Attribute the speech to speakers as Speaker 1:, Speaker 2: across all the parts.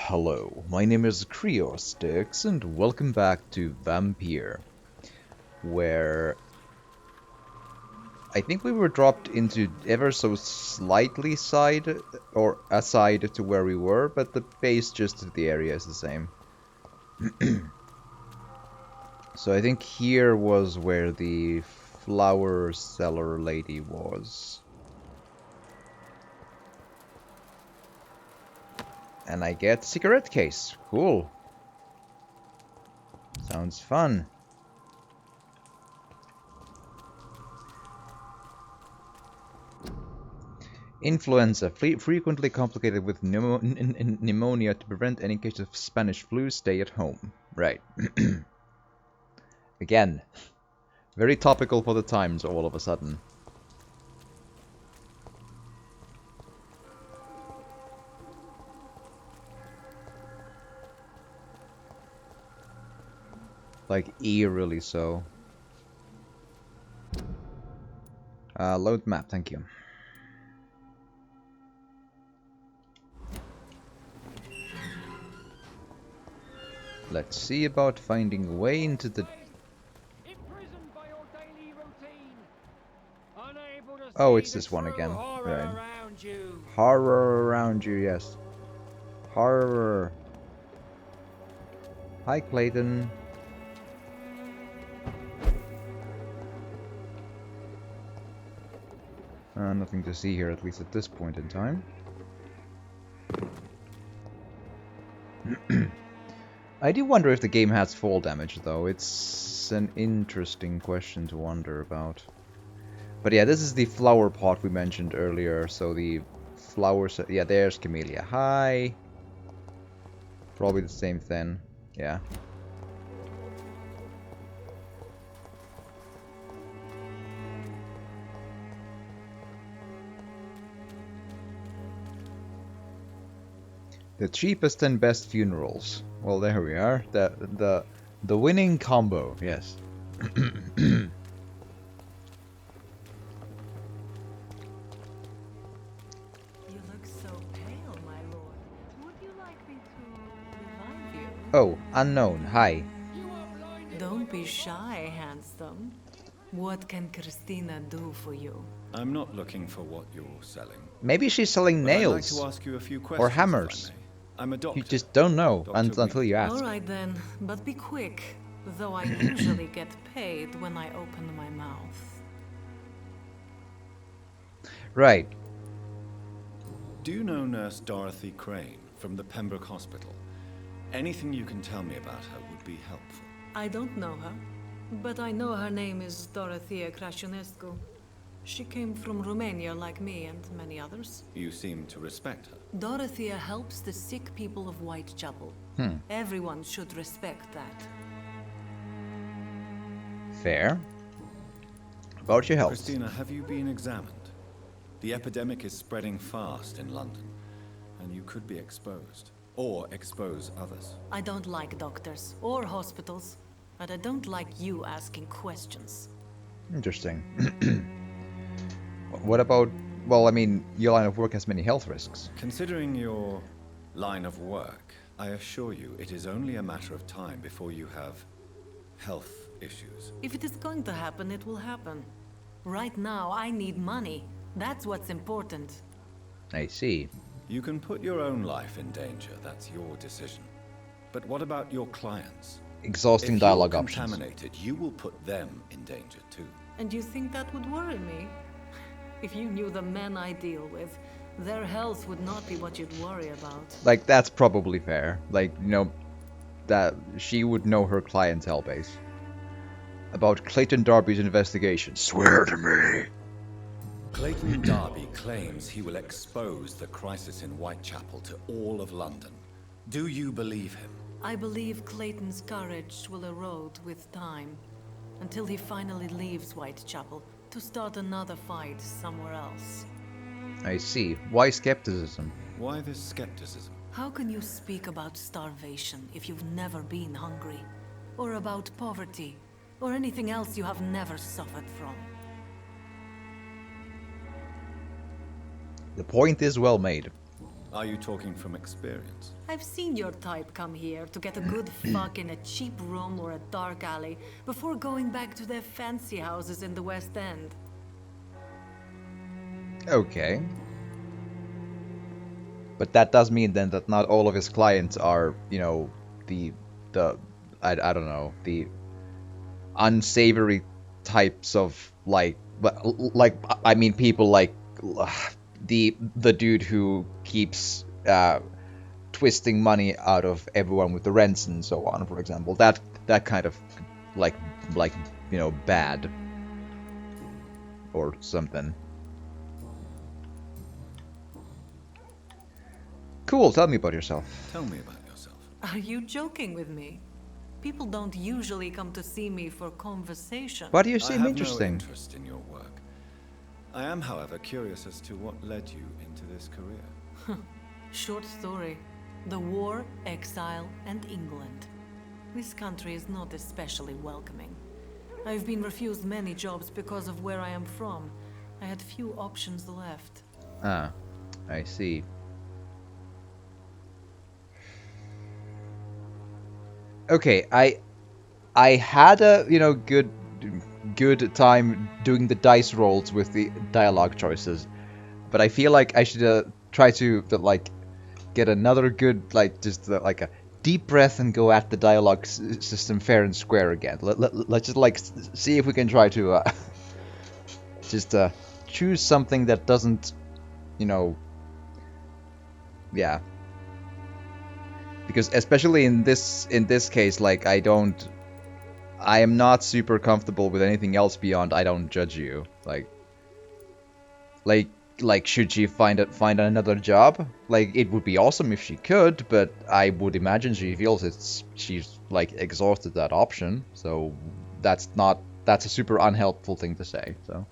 Speaker 1: Hello, my name is Creostix, and welcome back to Vampyr, where I think we were dropped into ever so slightly side, or aside to where we were, but the base just of the area is the same. So I think here was where the flower seller lady was. And I get cigarette case. Cool. Sounds fun. Influenza, frequently complicated with pneumonia. To prevent any case of Spanish flu, stay at home. Right. Again, very topical for the times all of a sudden. Like, eerily so. Load map, thank you. Let's see about finding a way into the... Oh, it's this one again. Right. Horror around you, yes. Horror. Hi, Clayton. Nothing to see here, at least at this point in time. I do wonder if the game has fall damage, though. It's an interesting question to wonder about. But yeah, this is the flower pot we mentioned earlier, so the flowers... Yeah, there's Camellia. Hi! Probably the same thing. Yeah. The cheapest and best funerals. Well, there we are. The winning combo. Yes.
Speaker 2: You look so pale, my lord. Would you like me to revive you?
Speaker 1: Oh, unknown. Hi.
Speaker 2: Don't be shy, handsome. What can Christina do for you?
Speaker 3: I'm not looking for what you're selling.
Speaker 1: Maybe she's selling
Speaker 3: But I'd like
Speaker 1: nails.
Speaker 3: to ask you a few questions,
Speaker 1: Or
Speaker 3: if I
Speaker 1: hammers.
Speaker 3: may. I'm a doctor.
Speaker 1: You just don't know
Speaker 3: Dr.
Speaker 1: until you ask.
Speaker 2: Alright then, but be quick. Though I usually get paid when I open my mouth.
Speaker 1: Right.
Speaker 3: Do you know Nurse Dorothy Crane from the Pembroke Hospital? Anything you can tell me about her would be helpful.
Speaker 2: I don't know her, but I know her name is Dorothea Crăciunescu. She came from Romania like me and many others.
Speaker 3: You seem to respect her.
Speaker 2: Dorothea helps the sick people of Whitechapel. Everyone should respect that.
Speaker 1: Fair. About your health.
Speaker 3: Christina, have you been examined? The epidemic is spreading fast in London, and you could be exposed. Or expose others.
Speaker 2: I don't like doctors or hospitals, but I don't like you asking questions.
Speaker 1: Interesting. What about... Well, I mean, your line of work has many health risks.
Speaker 3: Considering your line of work, I assure you it is only a matter of time before you have health issues.
Speaker 2: If it is going to happen, it will happen. Right now, I need money. That's what's important.
Speaker 1: I see.
Speaker 3: You can put your own life in danger, that's your decision. But what about your clients?
Speaker 1: Exhausting
Speaker 3: If
Speaker 1: dialogue
Speaker 3: you're
Speaker 1: options.
Speaker 3: contaminated, you will put them in danger too.
Speaker 2: And you think that would worry me? If you knew the men I deal with, their health would not be what you'd worry about.
Speaker 1: Like, that's probably fair. Like, you know, that she would know her clientele base. About Clayton Darby's investigation. Swear to me.
Speaker 3: Clayton Darby claims he will expose the crisis in Whitechapel to all of London. Do you believe him?
Speaker 2: I believe Clayton's courage will erode with time, until he finally leaves Whitechapel to start another fight somewhere else.
Speaker 1: I see. Why skepticism?
Speaker 3: Why this skepticism?
Speaker 2: How can you speak about starvation if you've never been hungry? Or about poverty? Or anything else you have never suffered from?
Speaker 1: The point is well made.
Speaker 3: Are you talking from experience?
Speaker 2: I've seen your type come here to get a good fuck in a cheap room or a dark alley before going back to their fancy houses in the West End.
Speaker 1: Okay. But that does mean then that not all of his clients are, you know, the I don't know, the unsavory types of like I mean people like the dude who keeps twisting money out of everyone with the rents and so on, for example. That kind of like you know, bad or something. Cool, tell me about yourself.
Speaker 3: Tell me about yourself.
Speaker 2: Are you joking with me? People don't usually come to see me for conversation.
Speaker 1: Why do you
Speaker 3: I
Speaker 1: seem
Speaker 3: have
Speaker 1: interesting?
Speaker 3: no interest in your work. I am, however, curious as to what led you into this career.
Speaker 2: Short story. The war, exile, and England. This country is not especially welcoming. I've been refused many jobs because of where I am from. I had few options left.
Speaker 1: Ah, I see. Okay, I had a, you know, good time doing the dice rolls with the dialogue choices, but I feel like I should try to like get another good like just like a deep breath and go at the dialogue system fair and square again. Let's just like see if we can try to just choose something that doesn't, you know, yeah. Because especially in this case, like I am not super comfortable with anything else beyond I don't judge you. Like should she find another job? Like it would be awesome if she could, but I would imagine she feels she's like exhausted that option. So that's a super unhelpful thing to say. So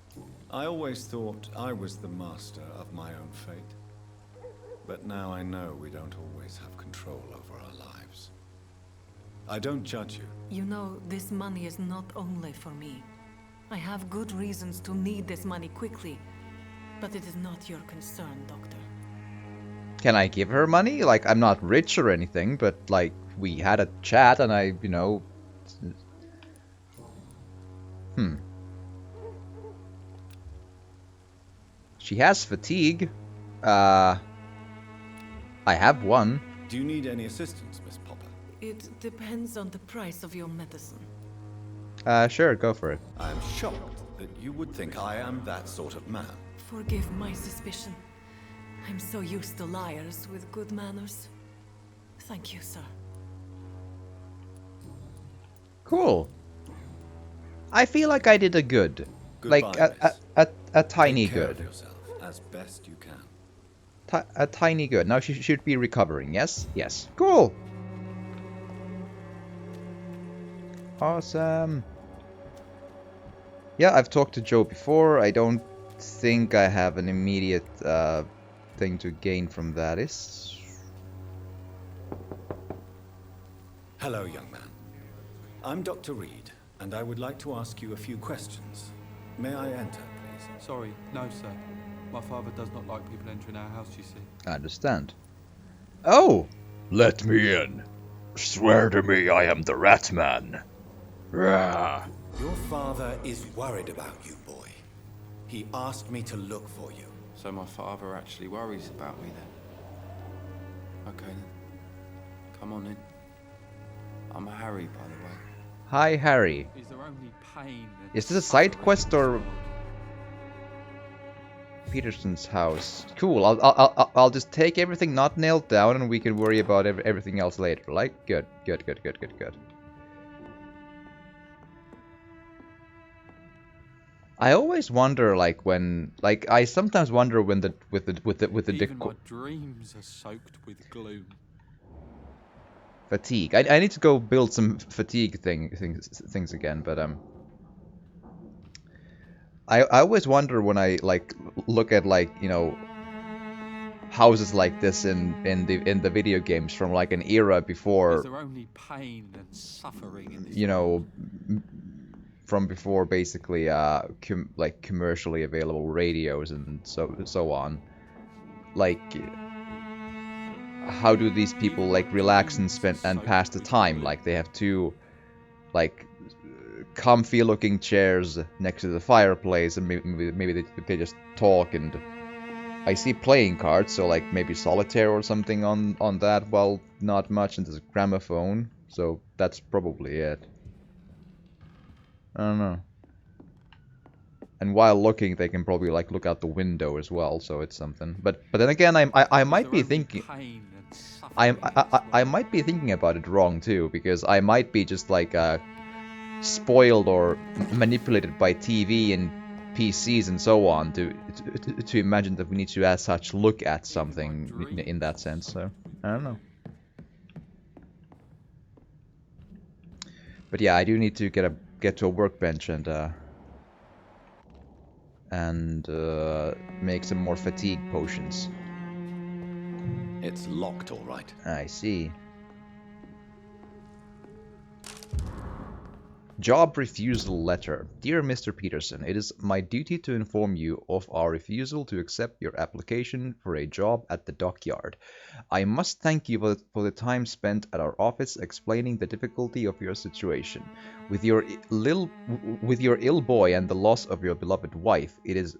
Speaker 3: I always thought I was the master of my own fate. But now I know we don't always have control over our lives. I don't judge you.
Speaker 2: You know, this money is not only for me. I have good reasons to need this money quickly, but it is not your concern, Doctor.
Speaker 1: can I give her money? Like I'm not rich or anything, but like we had a chat and I, you know. She has fatigue. I have one.
Speaker 3: Do you need any assistance, Miss Popper?
Speaker 2: It depends on the price of your medicine.
Speaker 1: Sure, go for it.
Speaker 3: I am shocked that you would think I am that sort of man.
Speaker 2: Forgive my suspicion. I'm so used to liars with good manners. Thank you, sir.
Speaker 1: Cool. I feel like I did a good.
Speaker 3: Goodbye,
Speaker 1: Like a tiny
Speaker 3: Take care
Speaker 1: good.
Speaker 3: of yourself as best you can.
Speaker 1: A tiny good. Now she should be recovering, yes? Yes. Cool. Awesome. Yeah, I've talked to Joe before. I don't think I have an immediate thing to gain from that.
Speaker 3: Hello, young man. I'm Dr. Reed, and I would like to ask you a few questions. May I enter, please?
Speaker 4: Sorry, no, sir. My father does not like people entering our house, you see.
Speaker 1: I understand. Oh!
Speaker 5: Let me in. Swear to me I am the Rat Man. Rah.
Speaker 3: Your father is worried about you, boy. He asked me to look for you.
Speaker 4: So my father actually worries about me then? Okay then. Come on in. I'm Harry, by the way.
Speaker 1: Hi, Harry.
Speaker 4: Is there only pain and
Speaker 1: Is this a side
Speaker 4: suffering
Speaker 1: quest
Speaker 4: in
Speaker 1: or
Speaker 4: this world?
Speaker 1: Peterson's house? Cool. I'll just take everything not nailed down, and we can worry about everything else later. Like, good. I always wonder, like when, like I sometimes wonder when with the
Speaker 4: Even my dreams are soaked with gloom.
Speaker 1: fatigue. I need to go build some fatigue things again, but I always wonder when I like look at like, you know, houses like this in the video games from like an era
Speaker 4: Is
Speaker 1: before,
Speaker 4: there only pain and suffering in this
Speaker 1: you
Speaker 4: world?
Speaker 1: know, from before basically like commercially available radios and so on. Like how do these people like relax and spend and pass the time? Like they have two like comfy looking chairs next to the fireplace, and maybe they just talk. And I see playing cards, so like maybe solitaire or something on that. Well, not much, and there's a gramophone, so that's probably it. I don't know. And while looking, they can probably like look out the window as well, so it's something. But then again, I might be thinking I might be thinking about it wrong too, because I might be just like spoiled or manipulated by TV and PCs and so on to imagine that we need to as such look at something in that sense. So I don't know. But yeah, I do need to get to a workbench and make some more fatigue potions.
Speaker 3: It's locked, all right.
Speaker 1: I see. Job refusal letter. Dear Mr. Peterson, it is my duty to inform you of our refusal to accept your application for a job at the dockyard. I must thank you for the time spent at our office explaining the difficulty of your situation. With your ill boy and the loss of your beloved wife, it is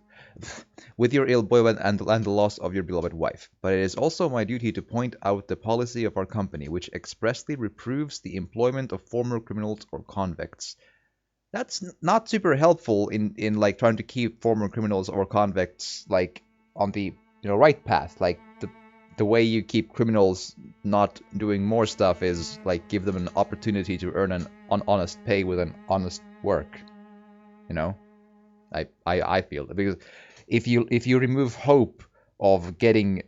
Speaker 1: with your ill boy and the loss of your beloved wife. But it is also my duty to point out the policy of our company, which expressly reproves the employment of former criminals or convicts. That's not super helpful in like trying to keep former criminals or convicts like on the right path. Like the way you keep criminals not doing more stuff is like give them an opportunity to earn an honest pay with an honest work. You know, I feel that, because if you remove hope of getting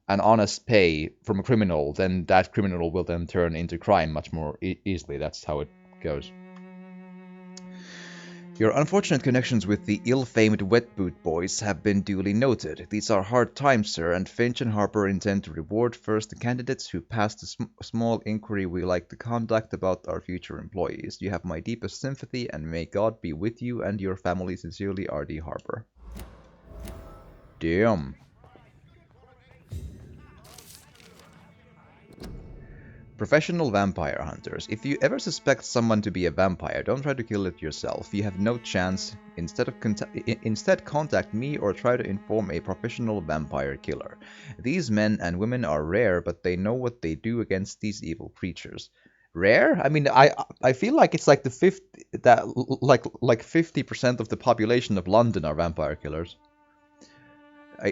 Speaker 1: an honest pay from a criminal, then that criminal will then turn into crime much more easily. That's how it goes. Your unfortunate connections with the ill-famed Wet Boot Boys have been duly noted. These are hard times, sir, and Finch and Harper intend to reward first the candidates who pass the small inquiry we like to conduct about our future employees. You have my deepest sympathy, and may God be with you and your family. Sincerely, R.D. Harper. Damn. Professional vampire hunters. If you ever suspect someone to be a vampire, don't try to kill it yourself. You have no chance. Instead, contact me or try to inform a professional vampire killer. These men and women are rare, but they know what they do against these evil creatures. Rare? I mean, I feel like it's like the 50% of the population of London are vampire killers.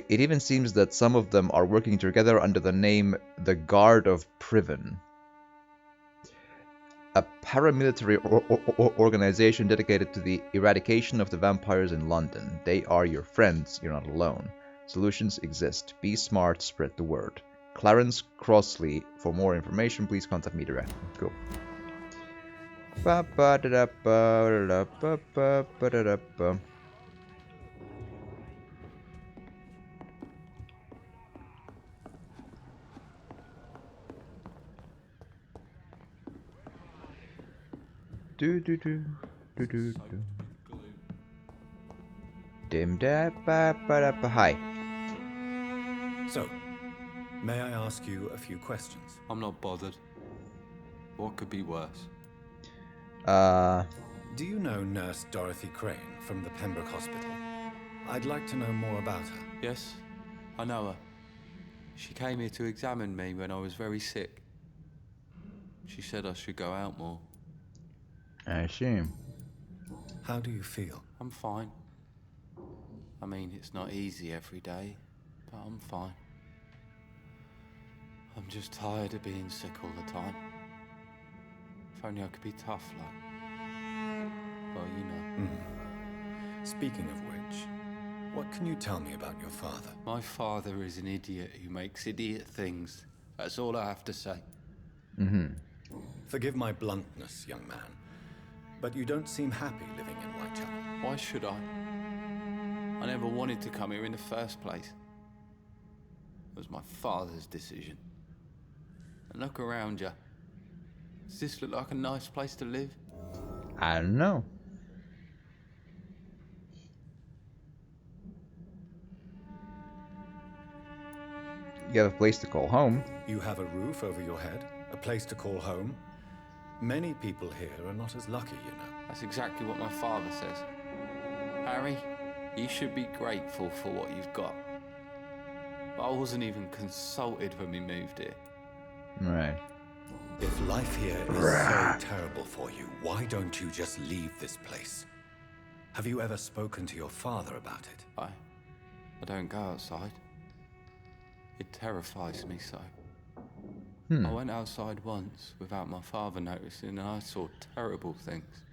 Speaker 1: It even seems that some of them are working together under the name the Guard of Priven, a paramilitary organization dedicated to the eradication of the vampires in London. They are your friends, you're not alone. Solutions exist. Be smart, spread the word. Clarence Crossley. For more information, please contact me directly. Cool. Hi.
Speaker 3: So, may I ask you a few questions?
Speaker 4: I'm not bothered. What could be worse?
Speaker 3: Do you know Nurse Dorothy Crane from the Pembroke Hospital? I'd like to know more about her.
Speaker 4: Yes, I know her. She came here to examine me when I was very sick. She said I should go out more.
Speaker 1: I see.
Speaker 3: How do you feel?
Speaker 4: I'm fine. I mean, it's not easy every day, but I'm fine. I'm just tired of being sick all the time. If only I could be tough, like... Well, you know.
Speaker 3: Speaking of which, what can you tell me about your father?
Speaker 4: My father is an idiot who makes idiot things. That's all I have to say.
Speaker 3: Forgive my bluntness, young man, but you don't seem happy living in Whitechapel.
Speaker 4: Why should I? I never wanted to come here in the first place. It was my father's decision. And look around you. Does this look like a nice place to live?
Speaker 1: I don't know. You have a place to call home.
Speaker 3: You have a roof over your head, a place to call home. Many people here are not as lucky, you know.
Speaker 4: That's exactly what my father says. Harry, you should be grateful for what you've got. But I wasn't even consulted when we moved here.
Speaker 1: Right.
Speaker 3: If life here is so terrible for you, why don't you just leave this place? Have you ever spoken to your father about it?
Speaker 4: I don't go outside. It terrifies me so. I went outside once without my father noticing and I saw terrible things.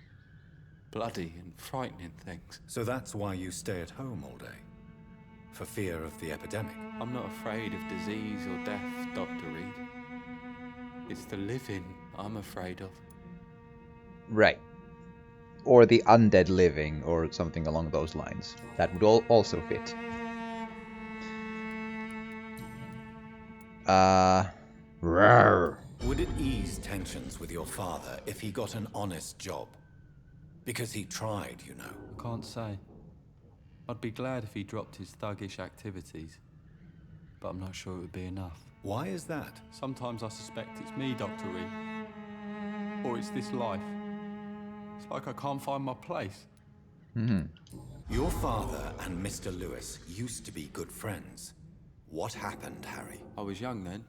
Speaker 4: Bloody and frightening things.
Speaker 3: So that's why you stay at home all day? For fear of the epidemic?
Speaker 4: I'm not afraid of disease or death, Dr. Reed. It's the living I'm afraid of.
Speaker 1: Right. Or the undead living, or something along those lines. That would also fit. Rawr.
Speaker 3: Would it ease tensions with your father if he got an honest job? Because he tried, you know.
Speaker 6: I can't say. I'd be glad if he dropped his thuggish activities, but I'm not sure it would be enough.
Speaker 3: Why is that?
Speaker 6: Sometimes I suspect it's me, Dr. Reed. Or it's this life. It's like I can't find my place.
Speaker 3: Your father and Mr. Lewis used to be good friends. What happened, Harry?
Speaker 4: I was young then.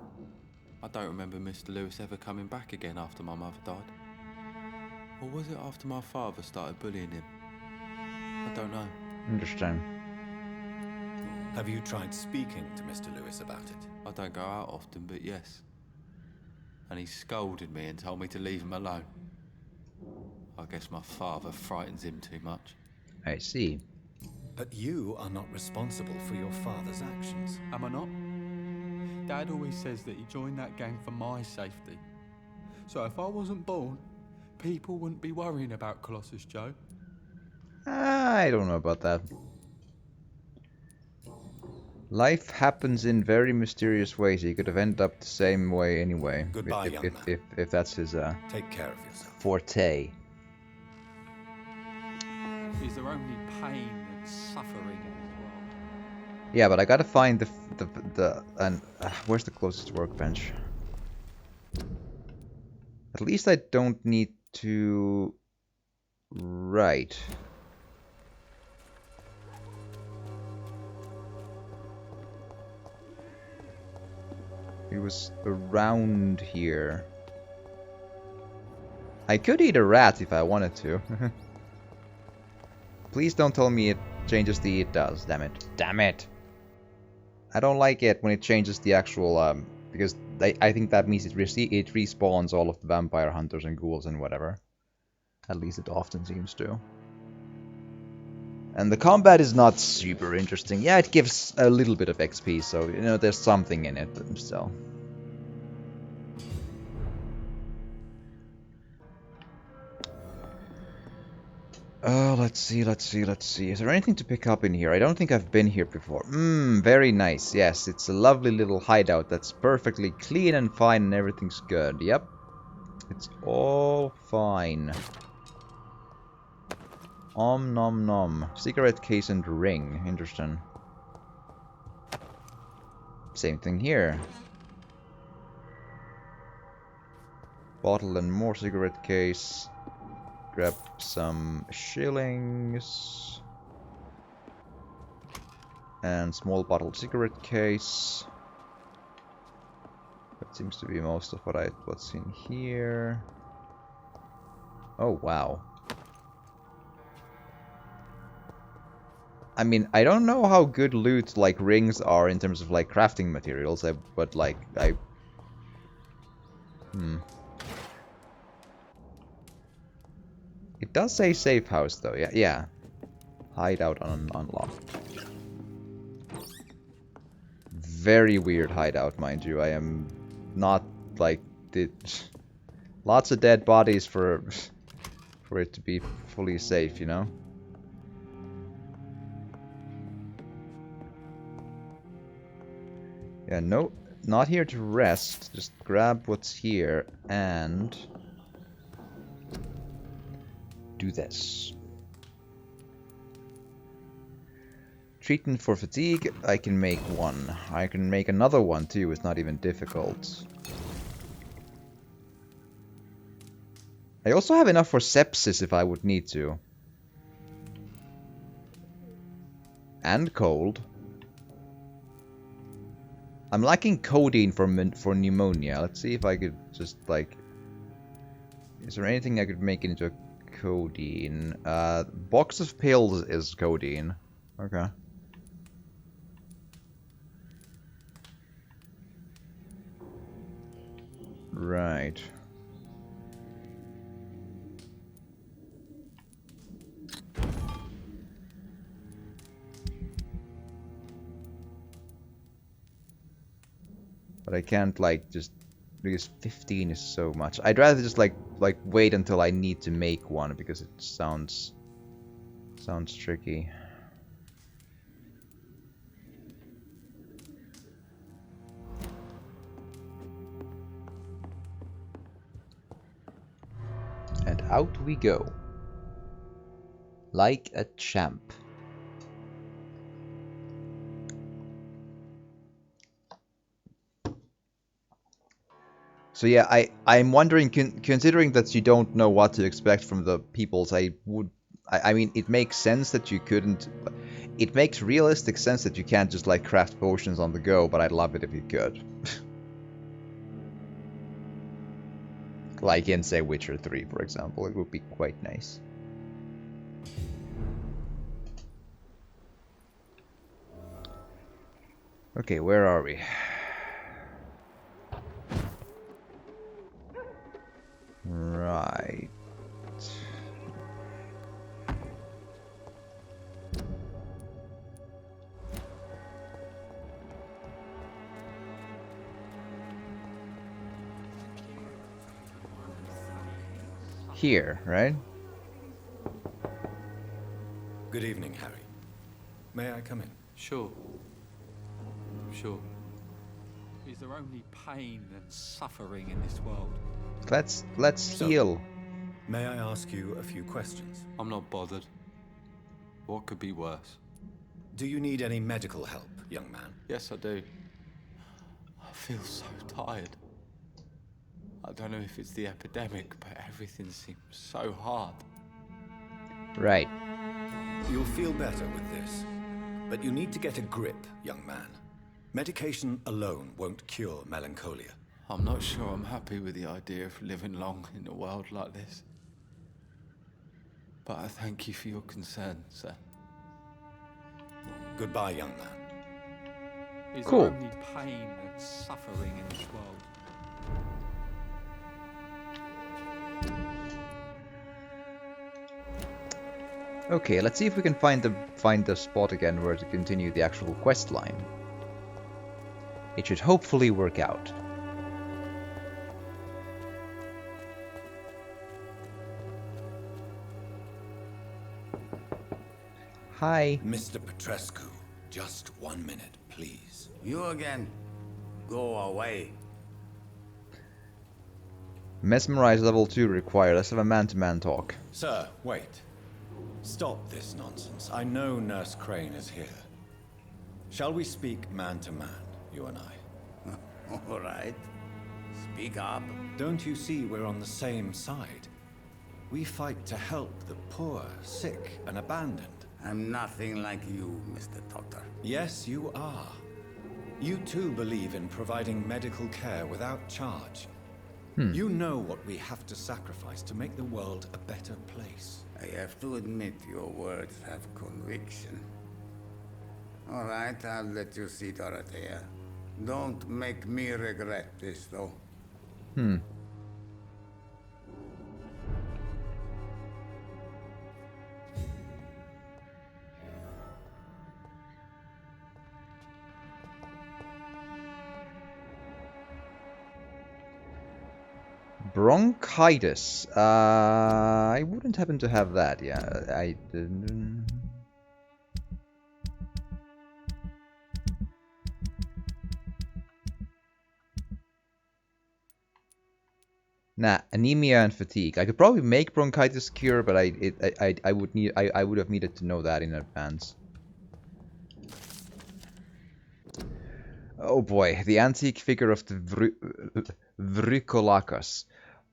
Speaker 4: I don't remember Mr. Lewis ever coming back again after my mother died. Or was it after my father started bullying him? I don't know.
Speaker 1: Interesting.
Speaker 3: Have you tried speaking to Mr. Lewis about it?
Speaker 4: I don't go out often, but yes. And he scolded me and told me to leave him alone. I guess my father frightens him too much.
Speaker 1: I see.
Speaker 3: But you are not responsible for your father's actions.
Speaker 6: Am I not? Dad always says that he joined that gang for my safety. So if I wasn't born, people wouldn't be worrying about Colossus Joe.
Speaker 1: I don't know about that. Life happens in very mysterious ways. He could have ended up the same way anyway.
Speaker 3: Goodbye, young man.
Speaker 1: If that's his
Speaker 3: Take care of yourself.
Speaker 1: forte.
Speaker 6: Is there only pain and suffering in this world?
Speaker 1: Yeah, but I gotta find where's the closest workbench? At least I don't need to write. It was around here. I could eat a rat if I wanted to. Please don't tell me it changes the... It does, damn it. Damn it! I don't like it when it changes the actual, because I think that means it respawns all of the vampire hunters and ghouls and whatever. At least it often seems to. And the combat is not super interesting. Yeah, it gives a little bit of XP, so, you know, there's something in it, but still. Oh, let's see. Is there anything to pick up in here? I don't think I've been here before. Very nice. Yes, it's a lovely little hideout that's perfectly clean and fine and everything's good. Yep. It's all fine. Om nom nom. Cigarette case and ring. Interesting. Same thing here. Bottle and more cigarette case. Grab some shillings. And small bottle cigarette case. That seems to be most of what's in here. Oh wow. I mean, I don't know how good loot like rings are in terms of like crafting materials, but like It does say safe house though. Yeah. Hideout unlocked. Very weird hideout, mind you. I am not like lots of dead bodies for it to be fully safe, you know. Yeah, no, not here to rest. Just grab what's here and do this. treatment for fatigue, I can make one. I can make another one too, it's not even difficult. I also have enough for sepsis if I would need to. And cold. I'm lacking codeine for pneumonia. Let's see if I could just like... Is there anything I could make into a codeine? Box of pills is codeine. Okay. Right. But I can't like just because 15 is so much. I'd rather just like wait until I need to make one because it sounds tricky. And out we go. Like a champ. So yeah, I'm wondering, considering that you don't know what to expect from the peoples, I mean, it makes sense that you couldn't... It makes realistic sense that you can't just like craft potions on the go, but I'd love it if you could. Like in, say, Witcher 3, for example, it would be quite nice. Okay, where are we? Right. Here, right?
Speaker 3: Good evening, Harry. May I come in?
Speaker 6: Sure. Sure. Is there only pain and suffering in this world?
Speaker 1: Let's heal.
Speaker 3: May I ask you a few questions?
Speaker 4: I'm not bothered. What could be worse?
Speaker 3: Do you need any medical help, young man?
Speaker 4: Yes, I do. I feel so tired. I don't know if it's the epidemic, but everything seems so hard.
Speaker 1: Right.
Speaker 3: You'll feel better with this. But you need to get a grip, young man. Medication alone won't cure melancholia.
Speaker 4: I'm not sure I'm happy with the idea of living long in a world like this. But I thank you for your concern, sir.
Speaker 3: Goodbye, young man.
Speaker 6: Is
Speaker 1: Cool.
Speaker 6: there only pain and suffering in this world?
Speaker 1: Okay, let's see if we can find the spot again where to continue the actual quest line. It should hopefully work out. Hi.
Speaker 3: Mr. Petrescu, just 1 minute, please.
Speaker 7: You again? Go away.
Speaker 1: Mesmerize level 2 required. Let's have a man-to-man talk.
Speaker 3: Sir, wait. Stop this nonsense. I know Nurse Crane is here. Shall we speak man to man, you and I?
Speaker 7: All right. Speak up.
Speaker 3: Don't you see we're on the same side? We fight to help the poor, sick, and abandoned.
Speaker 7: I'm nothing like you, Mr. Doctor.
Speaker 3: Yes, you are. You too believe in providing medical care without charge. You know what we have to sacrifice to make the world a better place.
Speaker 7: I have to admit your words have conviction. All right, I'll let you see, Dorothea. Don't make me regret this, though.
Speaker 1: Bronchitis. I wouldn't happen to have that. Yeah, I didn't. Nah, anemia and fatigue. I could probably make bronchitis cure, but I would have needed to know that in advance. Oh boy, the antique figure of the Vrykolakas.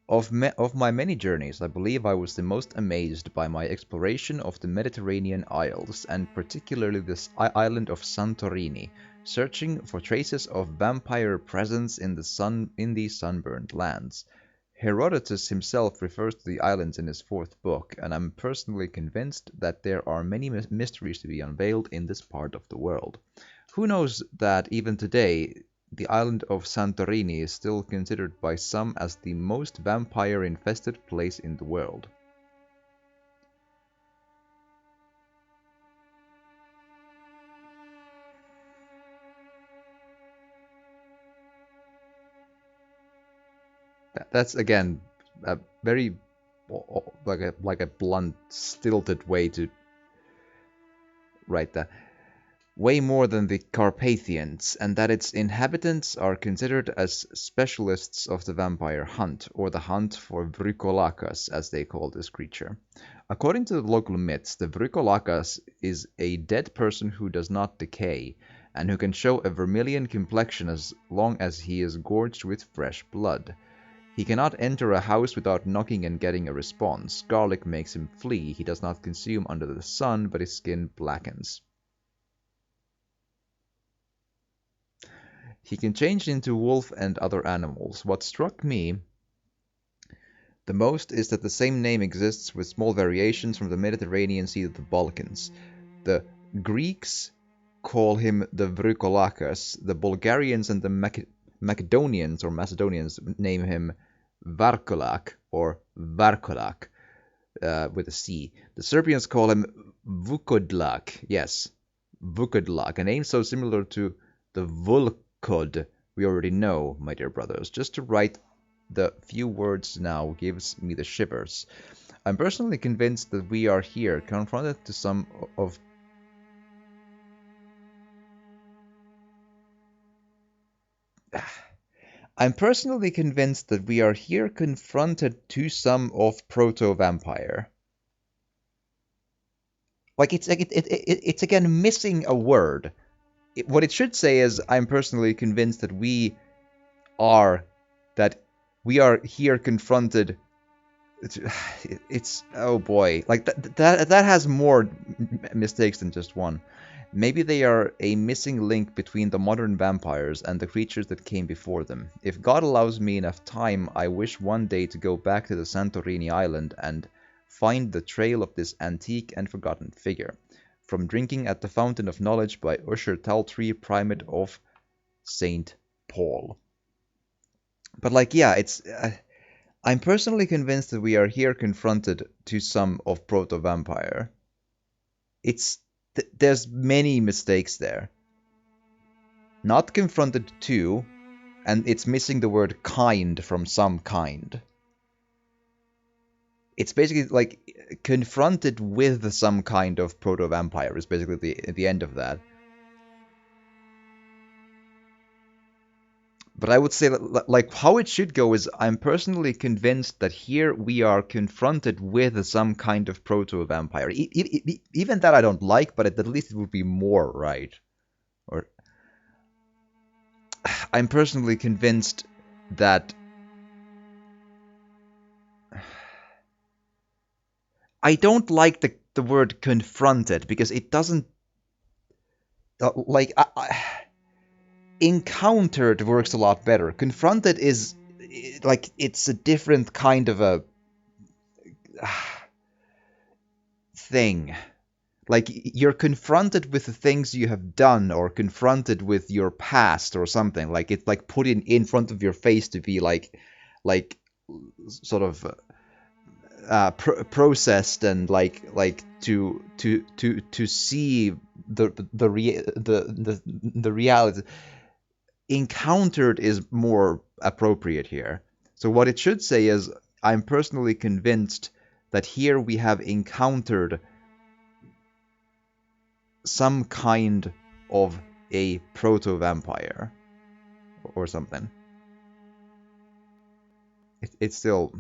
Speaker 1: Of my many journeys, I believe I was the most amazed by my exploration of the Mediterranean isles, and particularly this island of Santorini, searching for traces of vampire presence in these sunburned lands. Herodotus himself refers to the islands in his fourth book, and I'm personally convinced that there are many mysteries to be unveiled in this part of the world. Who knows that even today the island of Santorini is still considered by some as the most vampire-infested place in the world. That's again a very like a blunt, stilted way to write that. Way more than the Carpathians, and that its inhabitants are considered as specialists of the vampire hunt, or the hunt for Vrykolakas, as they call this creature. According to the local myths, the Vrykolakas is a dead person who does not decay, and who can show a vermilion complexion as long as he is gorged with fresh blood. He cannot enter a house without knocking and getting a response. Garlic makes him flee. He does not consume under the sun, but his skin blackens. He can change into wolf and other animals. What struck me the most is that the same name exists with small variations from the Mediterranean Sea to the Balkans. The Greeks call him the Vrykolakas, the Bulgarians and the Macedonians name him Varkolak or Varkolak with a C. The Serbians call him Vukodlak, yes, Vukodlak, a name so similar to the Vulkod we already know, my dear brothers. Just to write the few words now gives me the shivers. I'm personally convinced that we are here confronted to some of I'm personally convinced that we are here confronted to some of proto-vampire. Like it's again missing a word. What it should say is, I'm personally convinced that are that we are here confronted. It's oh boy, like that has more mistakes than just one. Maybe they are a missing link between the modern vampires and the creatures that came before them. If God allows me enough time, I wish one day to go back to the Santorini island and find the trail of this antique and forgotten figure. From drinking at the Fountain of Knowledge by Usher Taltree, Primate of St. Paul. But like, yeah, it's... I'm personally convinced that we are here confronted to some of proto-vampire. There's many mistakes there. Not confronted to, and it's missing the word kind from some kind. It's basically like confronted with some kind of proto-vampire is basically the end of that. But I would say that, like, how it should go is, I'm personally convinced that here we are confronted with some kind of proto-vampire. Even that I don't like, but at least it would be more right. Or I'm personally convinced that I don't like the word confronted because it doesn't like encountered works a lot better. Confronted is like it's a different kind of a thing. Like you're confronted with the things you have done or confronted with your past or something. Like it's like put in front of your face to be like sort of processed and like to see the reality. Encountered is more appropriate here. So what it should say is, I'm personally convinced that here we have encountered some kind of a proto-vampire or something. It's still...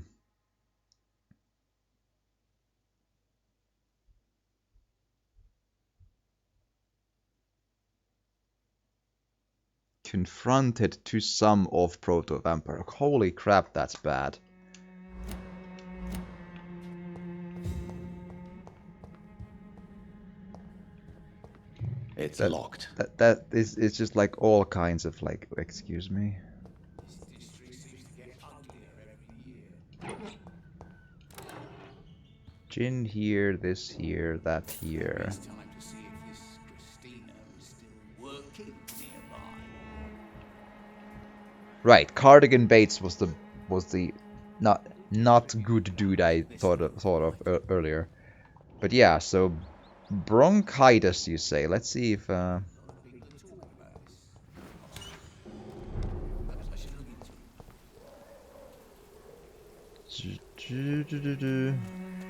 Speaker 1: confronted to some of Proto-Vampire. Holy crap, that's bad.
Speaker 3: It's locked.
Speaker 1: That is, it's just like all kinds of like, excuse me. Gin here, this here, that here.
Speaker 7: It's time to see if this Christina is still working nearby.
Speaker 1: Right, Cardigan Bates was the not good dude I thought of earlier. But yeah, so bronchitis, you say? Let's see if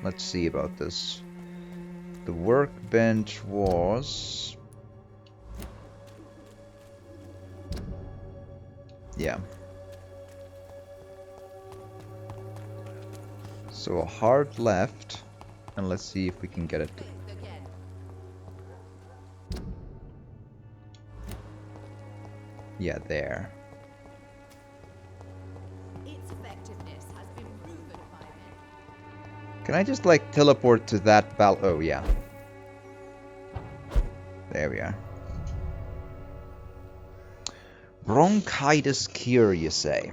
Speaker 1: let's see about this. The workbench was... Yeah. So a hard left, and let's see if we can get it. Yeah, there.
Speaker 8: Its effectiveness has been proven by men.
Speaker 1: Can I just like teleport to that bal? Oh yeah. There we are. Bronchitis cure, you say?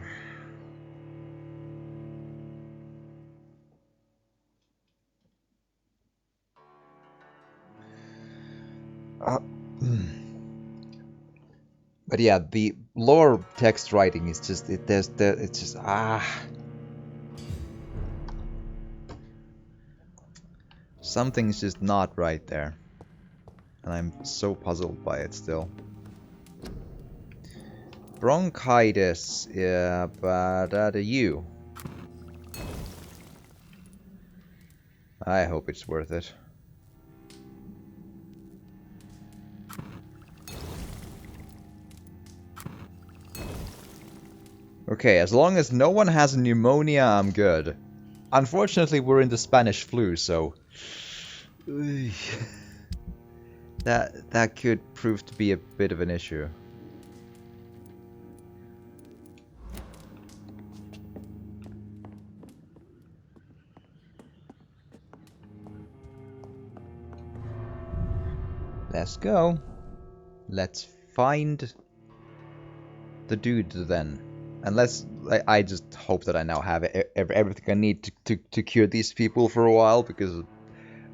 Speaker 1: But yeah, the lore text writing is just it's just something's just not right there, and I'm so puzzled by it still. Bronchitis, yeah, but you. I hope it's worth it. Okay, as long as no one has pneumonia, I'm good. Unfortunately, we're in the Spanish flu, so... that could prove to be a bit of an issue. Let's go. Let's find the dude then. Unless I just hope that I now have everything I need to cure these people for a while, because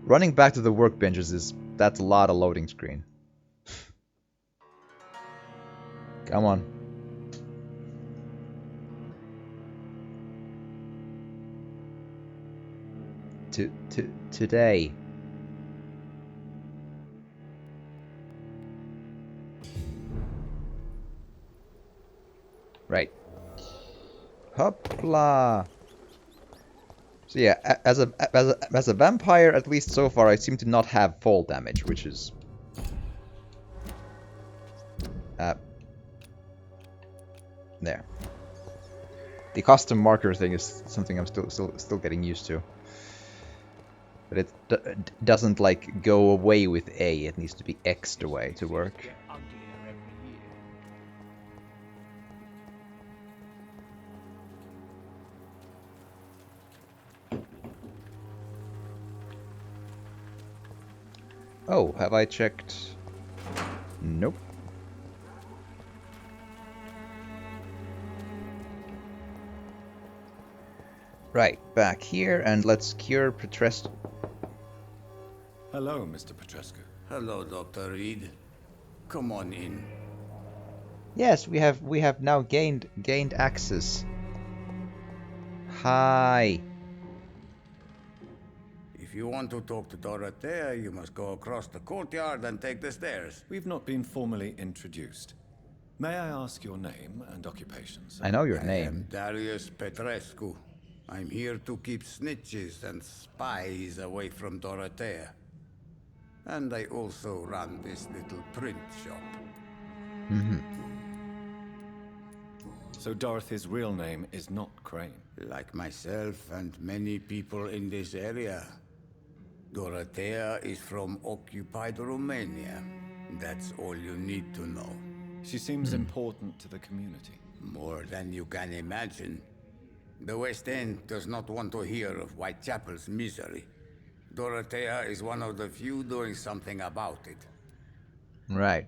Speaker 1: running back to the workbenches that's a lot of loading screen. Come on. Today. Right. Hopla. So yeah, as a vampire, at least so far, I seem to not have fall damage, which is there. The custom marker thing is something I'm still getting used to, but it doesn't like go away with A. It needs to be X'd away to work. Oh, have I checked? Nope. Right, back here, and let's cure Petrescu.
Speaker 3: Hello, Mr. Petrescu.
Speaker 7: Hello, Dr. Reed. Come on in.
Speaker 1: Yes, we have now gained access. Hi.
Speaker 7: If you want to talk to Dorothea, you must go across the courtyard and take the stairs.
Speaker 3: We've not been formally introduced. May I ask your name and occupation, sir?
Speaker 1: I know your
Speaker 7: I am
Speaker 1: name.
Speaker 7: Darius Petrescu. I'm here to keep snitches and spies away from Dorothea. And I also run this little print shop.
Speaker 3: So Dorothy's real name is not Crane.
Speaker 7: Like myself and many people in this area, Dorothea is from occupied Romania. That's all you need to know.
Speaker 3: She seems important to the community.
Speaker 7: More than you can imagine. The West End does not want to hear of Whitechapel's misery. Dorothea is one of the few doing something about it.
Speaker 1: Right.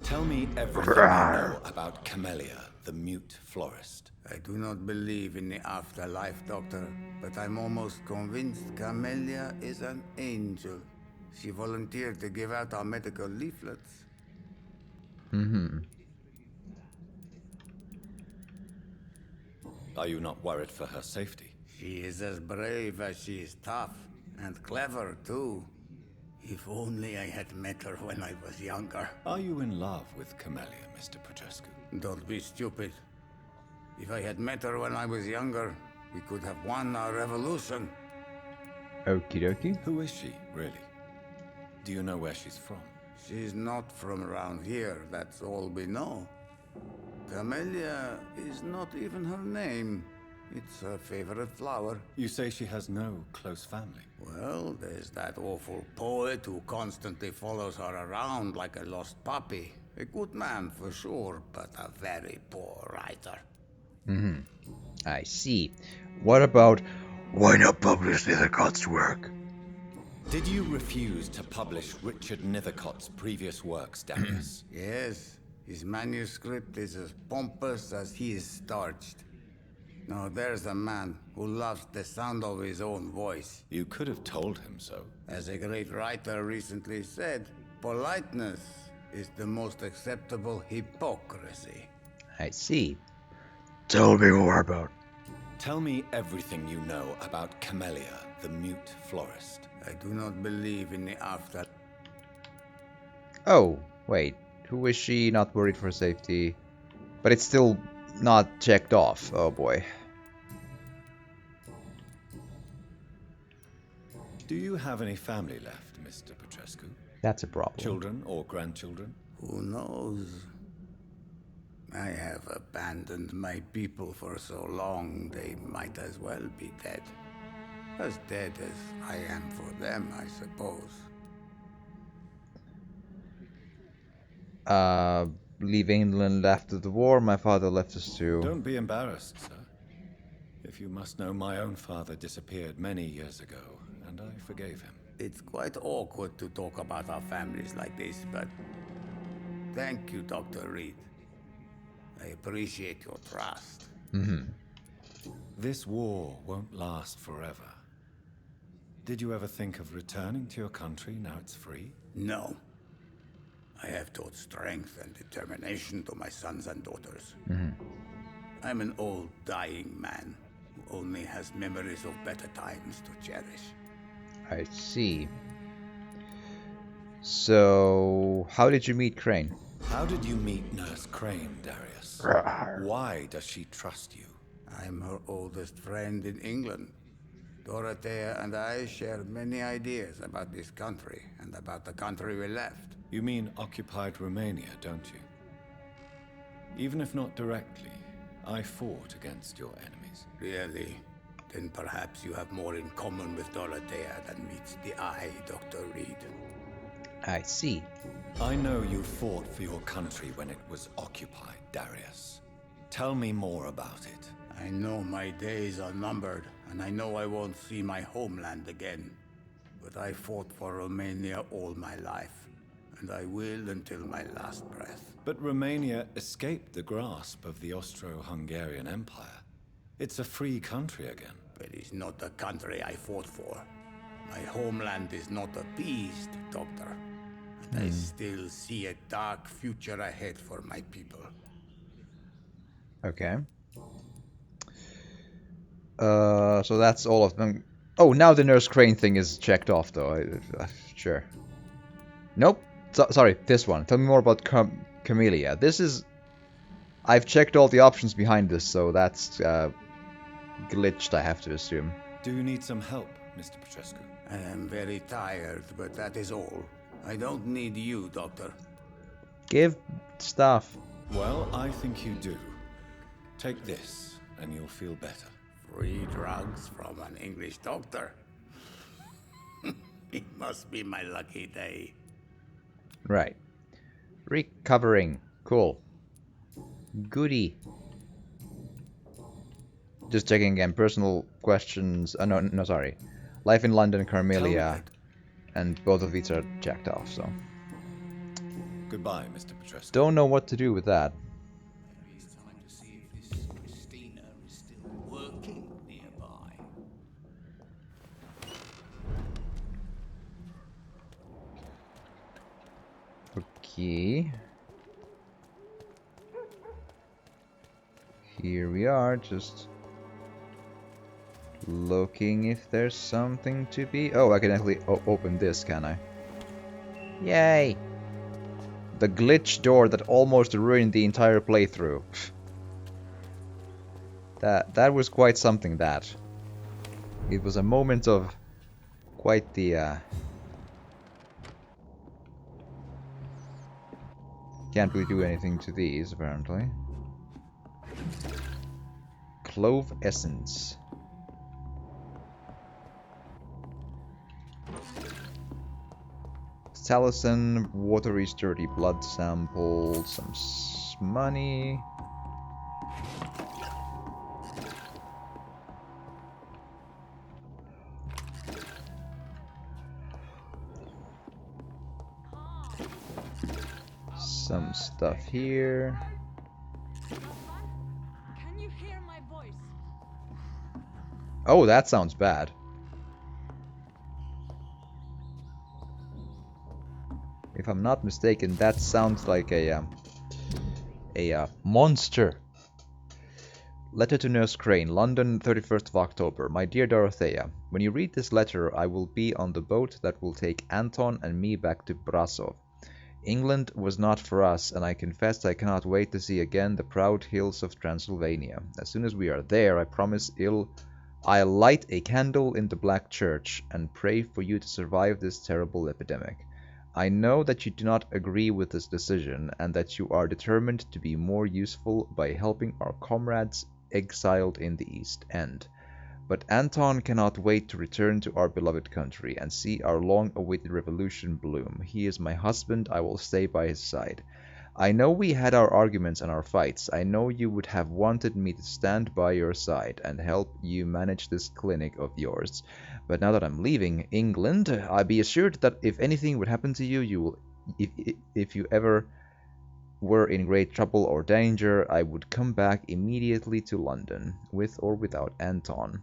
Speaker 3: Tell me everything you know about Camellia, the mute florist.
Speaker 7: I do not believe in the afterlife, Doctor, but I'm almost convinced Camellia is an angel. She volunteered to give out our medical leaflets.
Speaker 3: Are you not worried for her safety?
Speaker 7: She is as brave as she is tough, and clever too. If only I had met her when I was younger.
Speaker 3: Are you in love with Camellia, Mr. Petrescu?
Speaker 7: Don't be stupid. If I had met her when I was younger, we could have won our revolution.
Speaker 1: Okie dokie.
Speaker 3: Who is she, really? Do you know where she's from?
Speaker 7: She's not from around here, that's all we know. Camellia is not even her name. It's her favorite flower.
Speaker 3: You say she has no close family.
Speaker 7: Well, there's that awful poet who constantly follows her around like a lost puppy. A good man for sure, but a very poor writer.
Speaker 1: I see. What about...
Speaker 5: Why not publish Nethercott's work?
Speaker 3: Did you refuse to publish Richard Nethercott's previous works, Darius?
Speaker 7: Yes, his manuscript is as pompous as he is starched. Now there's a man who loves the sound of his own voice.
Speaker 3: You could have told him so.
Speaker 7: As a great writer recently said, politeness is the most acceptable hypocrisy.
Speaker 1: I see.
Speaker 5: Tell me more about.
Speaker 3: Tell me everything you know about Camellia, the mute florist.
Speaker 7: I do not believe in the after.
Speaker 1: Oh, wait. Who is she? Not worried for safety. But it's still not checked off. Oh boy.
Speaker 3: Do you have any family left, Mr. Petrescu?
Speaker 1: That's a problem.
Speaker 3: Children or grandchildren?
Speaker 7: Who knows? I have abandoned my people for so long, they might as well be dead. As dead as I am for them, I suppose.
Speaker 1: Leave England after the war. My father left us too.
Speaker 3: Don't be embarrassed, sir. If you must know, my own father disappeared many years ago, and I forgave him.
Speaker 7: It's quite awkward to talk about our families like this, but thank you, Dr. Reed. I appreciate your trust.
Speaker 3: This war won't last forever. Did you ever think of returning to your country now it's free?
Speaker 7: No. I have taught strength and determination to my sons and daughters. I'm an old, dying man who only has memories of better times to cherish.
Speaker 1: I see. So, how did you meet Crane?
Speaker 3: How did you meet Nurse Crane, Darius? Why does she trust you?
Speaker 7: I'm her oldest friend in England. Dorothea and I share many ideas about this country and about the country we left.
Speaker 3: You mean occupied Romania, don't you? Even if not directly, I fought against your enemies.
Speaker 7: Really? Then perhaps you have more in common with Dorothea than meets the eye, Dr. Reed.
Speaker 1: I see.
Speaker 3: I know you fought for your country when it was occupied, Darius. Tell me more about it.
Speaker 7: I know my days are numbered, and I know I won't see my homeland again. But I fought for Romania all my life, and I will until my last breath.
Speaker 3: But Romania escaped the grasp of the Austro-Hungarian Empire. It's a free country again.
Speaker 7: But it's not the country I fought for. My homeland is not appeased, Doctor. And I still see a dark future ahead for my people.
Speaker 1: Okay. So that's all of them. Oh, now the Nurse Crane thing is checked off, though. Sure. Nope. Sorry, this one. Tell me more about Camellia. This is... I've checked all the options behind this, so that's glitched, I have to assume.
Speaker 3: Do you need some help, Mr. Petrescu?
Speaker 7: I am very tired, but that is all. I don't need you, Doctor.
Speaker 1: Give stuff.
Speaker 3: Well, I think you do. Take this, and you'll feel better.
Speaker 7: Free drugs from an English doctor? It must be my lucky day.
Speaker 1: Right. Recovering. Cool. Goody. Just checking again. Personal questions. No, sorry. Life in London, Carmelia, and both of these are checked off. So
Speaker 3: Goodbye, Mr. Petrescu.
Speaker 1: don't know what to do with that.
Speaker 7: Maybe it's time to see if this Christina is still working nearby.
Speaker 1: Okay. Here we are, just looking if there's something to be... Oh, I can actually open this, can I? Yay! The glitch door that almost ruined the entire playthrough. That was quite something, that. It was a moment of quite the... Can't really do anything to these, apparently. Clove essence. Talison, watery sturdy blood sample, some money. Some stuff here.
Speaker 8: Can you hear my voice?
Speaker 1: Oh, that sounds bad. If I'm not mistaken, that sounds like a monster. Letter to Nurse Crane, London, 31st of October. My dear Dorothea, when you read this letter, I will be on the boat that will take Anton and me back to Brasov. England was not for us, and I confess I cannot wait to see again the proud hills of Transylvania. As soon as we are there, I promise I'll light a candle in the Black Church and pray for you to survive this terrible epidemic. I know that you do not agree with this decision, and that you are determined to be more useful by helping our comrades exiled in the East End. But Anton cannot wait to return to our beloved country and see our long-awaited revolution bloom. He is my husband. I will stay by his side. I know we had our arguments and our fights. I know you would have wanted me to stand by your side and help you manage this clinic of yours. But now that I'm leaving England, I'll be assured that if anything would happen to you, if you ever were in great trouble or danger, I would come back immediately to London, with or without Anton.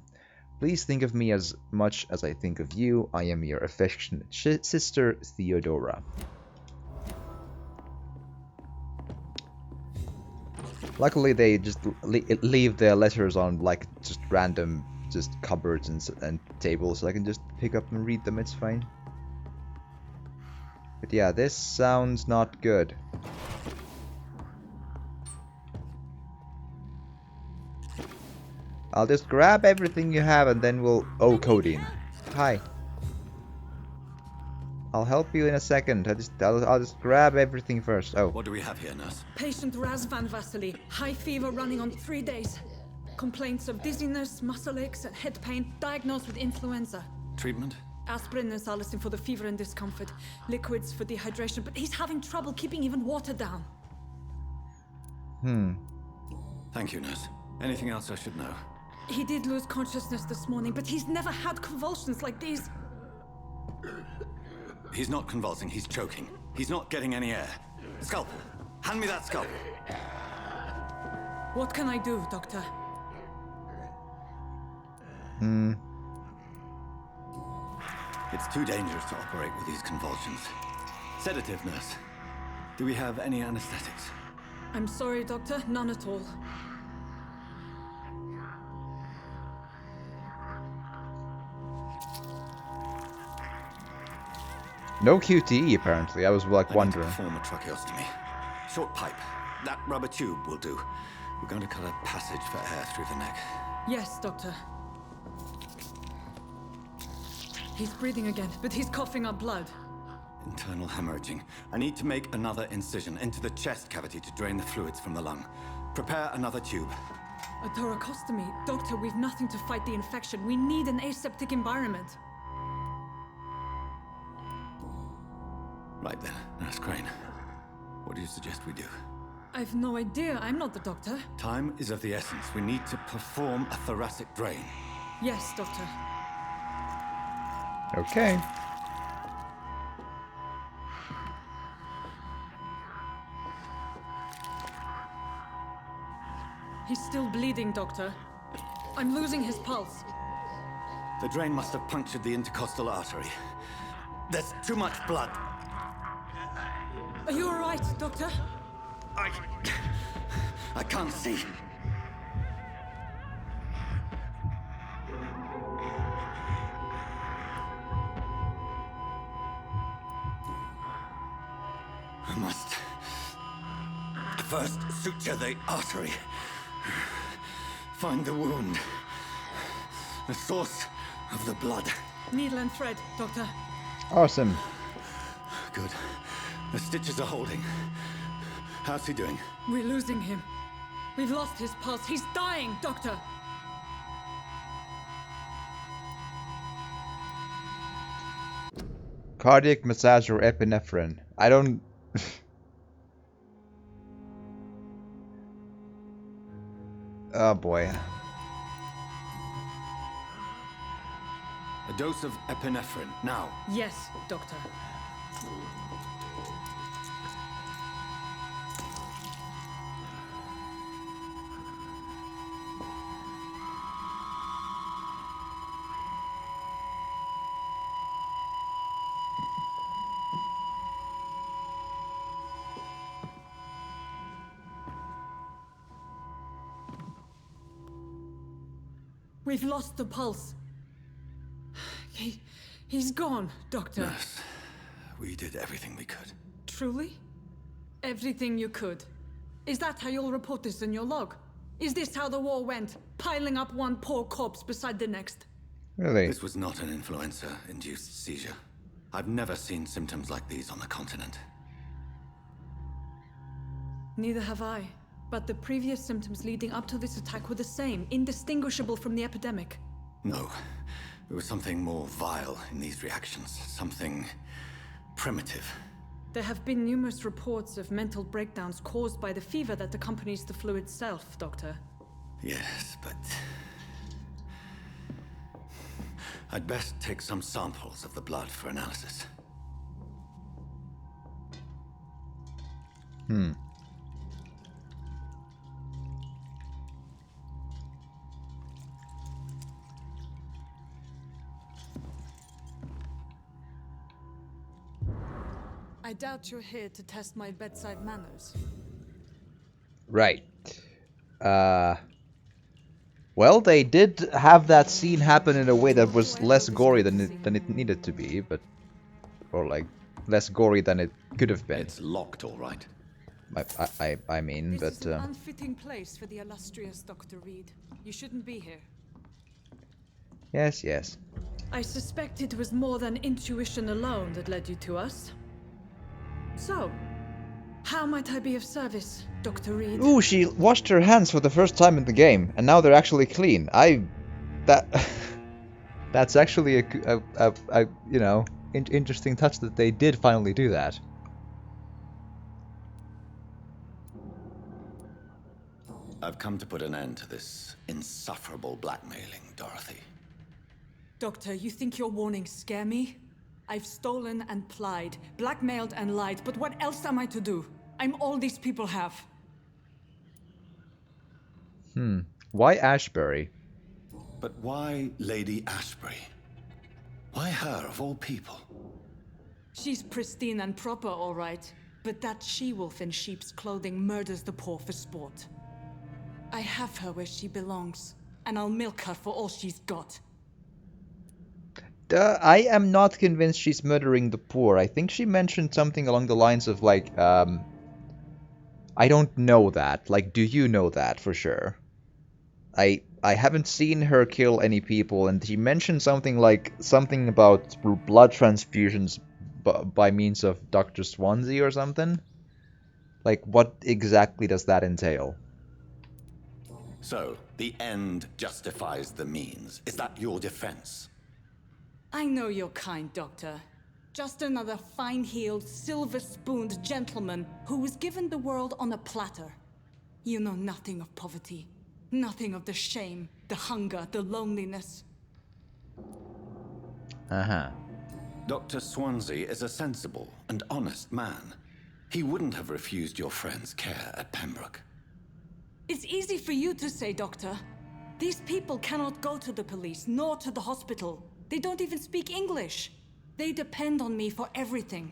Speaker 1: Please think of me as much as I think of you. I am your affectionate sister, Theodora. Luckily, they just leave their letters on like just random cupboards and tables, so I can just pick up and read them. It's fine. But yeah, this sounds not good. I'll just grab everything you have and then we'll... Oh, Codeine. Hi. I'll help you in a second. I'll just grab everything first. Oh.
Speaker 3: What do we have here, nurse?
Speaker 2: Patient Razvan Vasily, high fever running on 3 days. Complaints of dizziness, muscle aches, and head pain, diagnosed with influenza.
Speaker 3: Treatment?
Speaker 2: Aspirin and salicin for the fever and discomfort. Liquids for dehydration, but he's having trouble keeping even water down.
Speaker 3: Thank you, nurse. Anything else I should know?
Speaker 2: He did lose consciousness this morning, but he's never had convulsions like these.
Speaker 3: He's not convulsing, he's choking. He's not getting any air. Scalpel! Hand me that scalpel!
Speaker 2: What can I do, Doctor?
Speaker 3: It's too dangerous to operate with these convulsions. Sedative, nurse. Do we have any anesthetics?
Speaker 2: I'm sorry, Doctor, none at all.
Speaker 1: No QTE, apparently. I was like wondering.
Speaker 3: I need to perform a tracheostomy. Short pipe. That rubber tube will do. We're going to cut a passage for air through the neck.
Speaker 2: Yes, Doctor. He's breathing again, but he's coughing up blood.
Speaker 3: Internal hemorrhaging. I need to make another incision into the chest cavity to drain the fluids from the lung. Prepare another tube.
Speaker 2: A thoracostomy? Doctor, we've nothing to fight the infection. We need an aseptic environment.
Speaker 3: Right then, Nurse Crane. What do you suggest we do?
Speaker 2: I've no idea. I'm not the doctor.
Speaker 3: Time is of the essence. We need to perform a thoracic drain.
Speaker 2: Yes, doctor.
Speaker 1: Okay.
Speaker 2: He's still bleeding, doctor. I'm losing his pulse.
Speaker 3: The drain must have punctured the intercostal artery. There's too much blood.
Speaker 2: Are you all right, doctor?
Speaker 3: I can't see. I must first suture the artery. Find the wound. The source of the blood.
Speaker 2: Needle and thread, doctor.
Speaker 1: Awesome.
Speaker 3: Good. The stitches are holding. How's he doing?
Speaker 2: We're losing him. We've lost his pulse. He's dying, doctor.
Speaker 1: Cardiac massage or epinephrine. I don't... Oh boy.
Speaker 3: A dose of epinephrine, now.
Speaker 2: Yes, doctor. We've lost the pulse. He's gone, doctor.
Speaker 3: Nurse, we did everything we could.
Speaker 2: Truly? Everything you could. Is that how you'll report this in your log? Is this how the war went? Piling up one poor corpse beside the next?
Speaker 1: Really?
Speaker 3: This was not an influenza-induced seizure. I've never seen symptoms like these on the continent.
Speaker 2: Neither have I. But the previous symptoms leading up to this attack were the same, indistinguishable from the epidemic.
Speaker 3: No. There was something more vile in these reactions. Something primitive.
Speaker 2: There have been numerous reports of mental breakdowns caused by the fever that accompanies the flu itself, Doctor.
Speaker 3: Yes, but... I'd best take some samples of the blood for analysis.
Speaker 2: I doubt you're here to test my bedside manners.
Speaker 1: Right. Well, they did have that scene happen in a way that was less gory than it needed to be, but... Or, like, less gory than it could have been.
Speaker 3: It's locked, all right.
Speaker 1: I mean,
Speaker 2: This
Speaker 1: but...
Speaker 2: is an unfitting place for the illustrious Dr. Reed. You shouldn't be here.
Speaker 1: Yes, yes.
Speaker 2: I suspect it was more than intuition alone that led you to us. So, how might I be of service, Dr. Reed?
Speaker 1: Ooh, she washed her hands for the first time in the game, and now they're actually clean. That's actually a you know, interesting touch that they did finally do that.
Speaker 3: I've come to put an end to this insufferable blackmailing, Dorothy.
Speaker 2: Doctor, you think your warnings scare me? I've stolen and plied, blackmailed and lied, but what else am I to do? I'm all these people have.
Speaker 1: Why Ashbury?
Speaker 3: But why Lady Ashbury? Why her, of all people?
Speaker 2: She's pristine and proper, all right. But that she-wolf in sheep's clothing murders the poor for sport. I have her where she belongs, and I'll milk her for all she's got.
Speaker 1: I am not convinced she's murdering the poor. I think she mentioned something along the lines of, like, I don't know that. Like, do you know that for sure? I haven't seen her kill any people, and she mentioned something about blood transfusions by means of Dr. Swansea or something. Like, what exactly does that entail?
Speaker 3: So, the end justifies the means. Is that your defense?
Speaker 2: I know you're kind, Doctor. Just another fine-heeled, silver-spooned gentleman who was given the world on a platter. You know nothing of poverty. Nothing of the shame, the hunger, the loneliness.
Speaker 1: Uh-huh.
Speaker 3: Dr. Swansea is a sensible and honest man. He wouldn't have refused your friend's care at Pembroke.
Speaker 2: It's easy for you to say, Doctor. These people cannot go to the police, nor to the hospital. They don't even speak English. They depend on me for everything.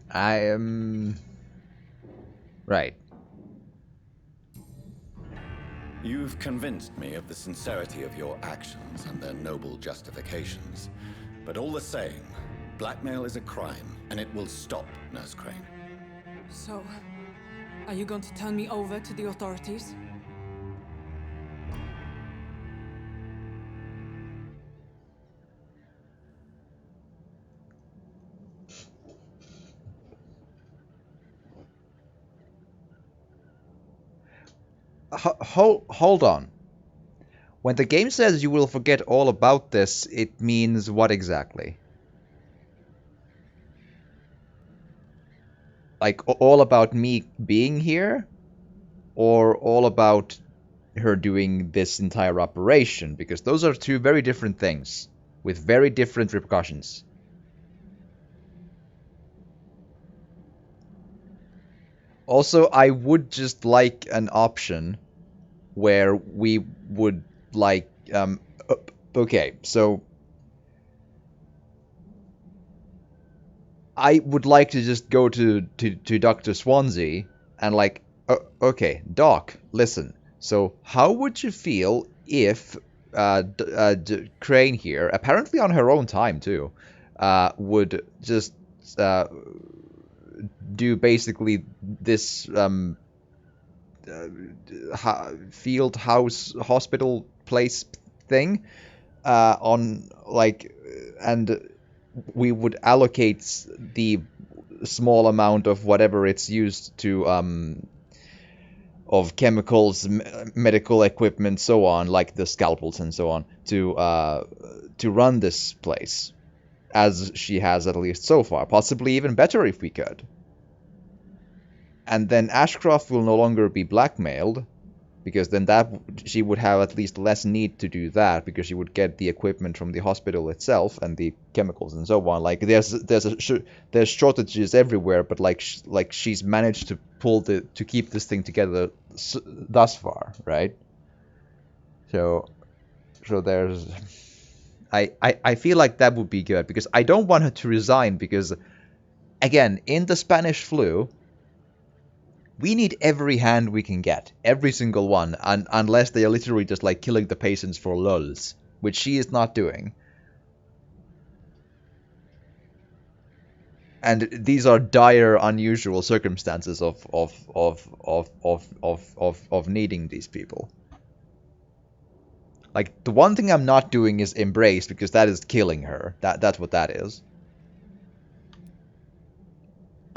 Speaker 1: I am... Right.
Speaker 3: You've convinced me of the sincerity of your actions and their noble justifications. But all the same, blackmail is a crime, and it will stop, Nurse Crane.
Speaker 2: So, are you going to turn me over to the authorities?
Speaker 1: Hold on. When the game says you will forget all about this, it means what exactly? Like, all about me being here? Or all about her doing this entire operation? Because those are two very different things, with very different repercussions. Also, I would just like an option where we would like, okay, so I would like to just go to Dr. Swansea and like, okay, Doc, listen, so how would you feel if Crane here, apparently on her own time too, would just do basically this field house hospital place thing on like, and we would allocate the small amount of whatever it's used to of chemicals, medical equipment, so on, like the scalpels and so on, to run this place as she has at least so far, possibly even better if we could. And then Ashcroft will no longer be blackmailed, because then that she would have at least less need to do that, because she would get the equipment from the hospital itself and the chemicals and so on. Like there's shortages everywhere, but like she's managed to to keep this thing together thus far, right? So there's I feel like that would be good, because I don't want her to resign, because again, in the Spanish flu, we need every hand we can get, every single one, unless they are literally just like killing the patients for lulz, which she is not doing. And these are dire, unusual circumstances of needing these people. Like, the one thing I'm not doing is embrace, because that is killing her. That's what that is.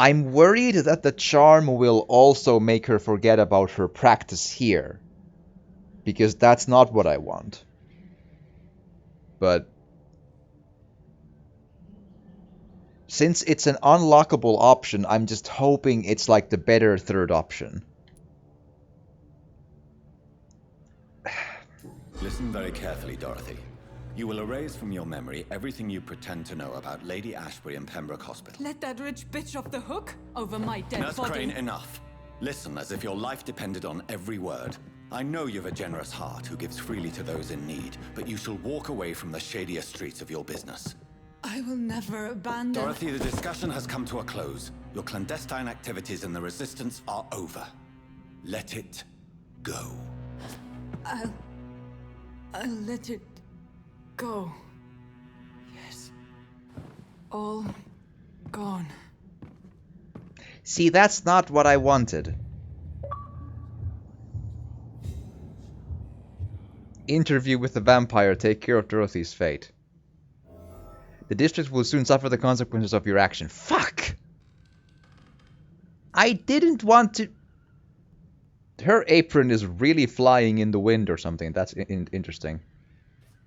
Speaker 1: I'm worried that the charm will also make her forget about her practice here, because that's not what I want. But since it's an unlockable option, I'm just hoping it's like the better third option.
Speaker 3: Listen very carefully, Dorothy. You will erase from your memory everything you pretend to know about Lady Ashbury and Pembroke Hospital.
Speaker 2: Let that rich bitch off the hook over my dead
Speaker 3: Nurse
Speaker 2: body.
Speaker 3: Crane, enough. Listen as if your life depended on every word. I know you've a generous heart who gives freely to those in need, but you shall walk away from the shadier streets of your business.
Speaker 2: I will never abandon...
Speaker 3: Dorothy, the discussion has come to a close. Your clandestine activities in the Resistance are over. Let it go.
Speaker 2: I'll let it go. Yes. All gone.
Speaker 1: See, that's not what I wanted. Interview with the vampire. Take care of Dorothy's fate. The district will soon suffer the consequences of your action. Fuck! I didn't want to... Her apron is really flying in the wind or something. That's interesting.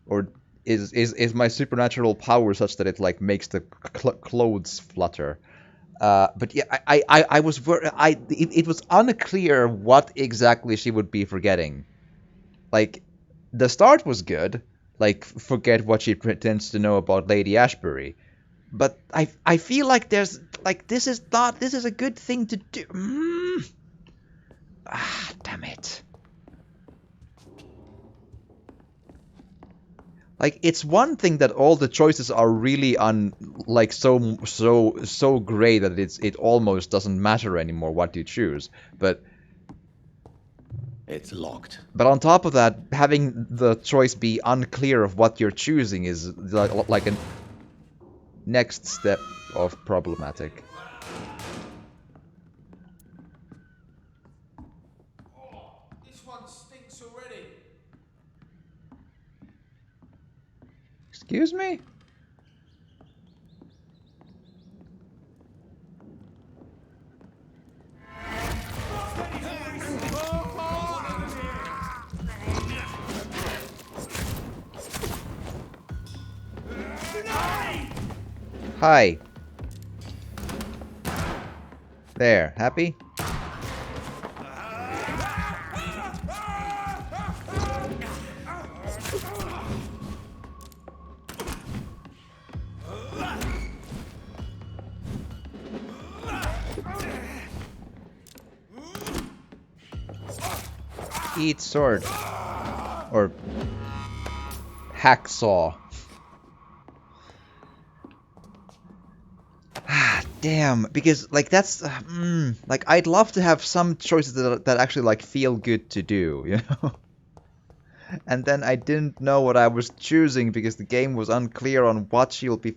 Speaker 1: Or is my supernatural power such that it like makes the clothes flutter. But yeah, I was it was unclear what exactly she would be forgetting. Like, the start was good, like forget what she pretends to know about Lady Ashbury. But I feel like there's like this is a good thing to do. Ah, damn it. Like, it's one thing that all the choices are really like so gray that it almost doesn't matter anymore what you choose.
Speaker 3: It's locked.
Speaker 1: But on top of that, having the choice be unclear of what you're choosing is like a next step of problematic.
Speaker 6: This one stinks already.
Speaker 1: Excuse me? Hi. There, happy? Eat sword. Or hacksaw. Ah, damn. Because like that's like I'd love to have some choices that actually like feel good to do, you know? And then I didn't know what I was choosing because the game was unclear on what she'll be.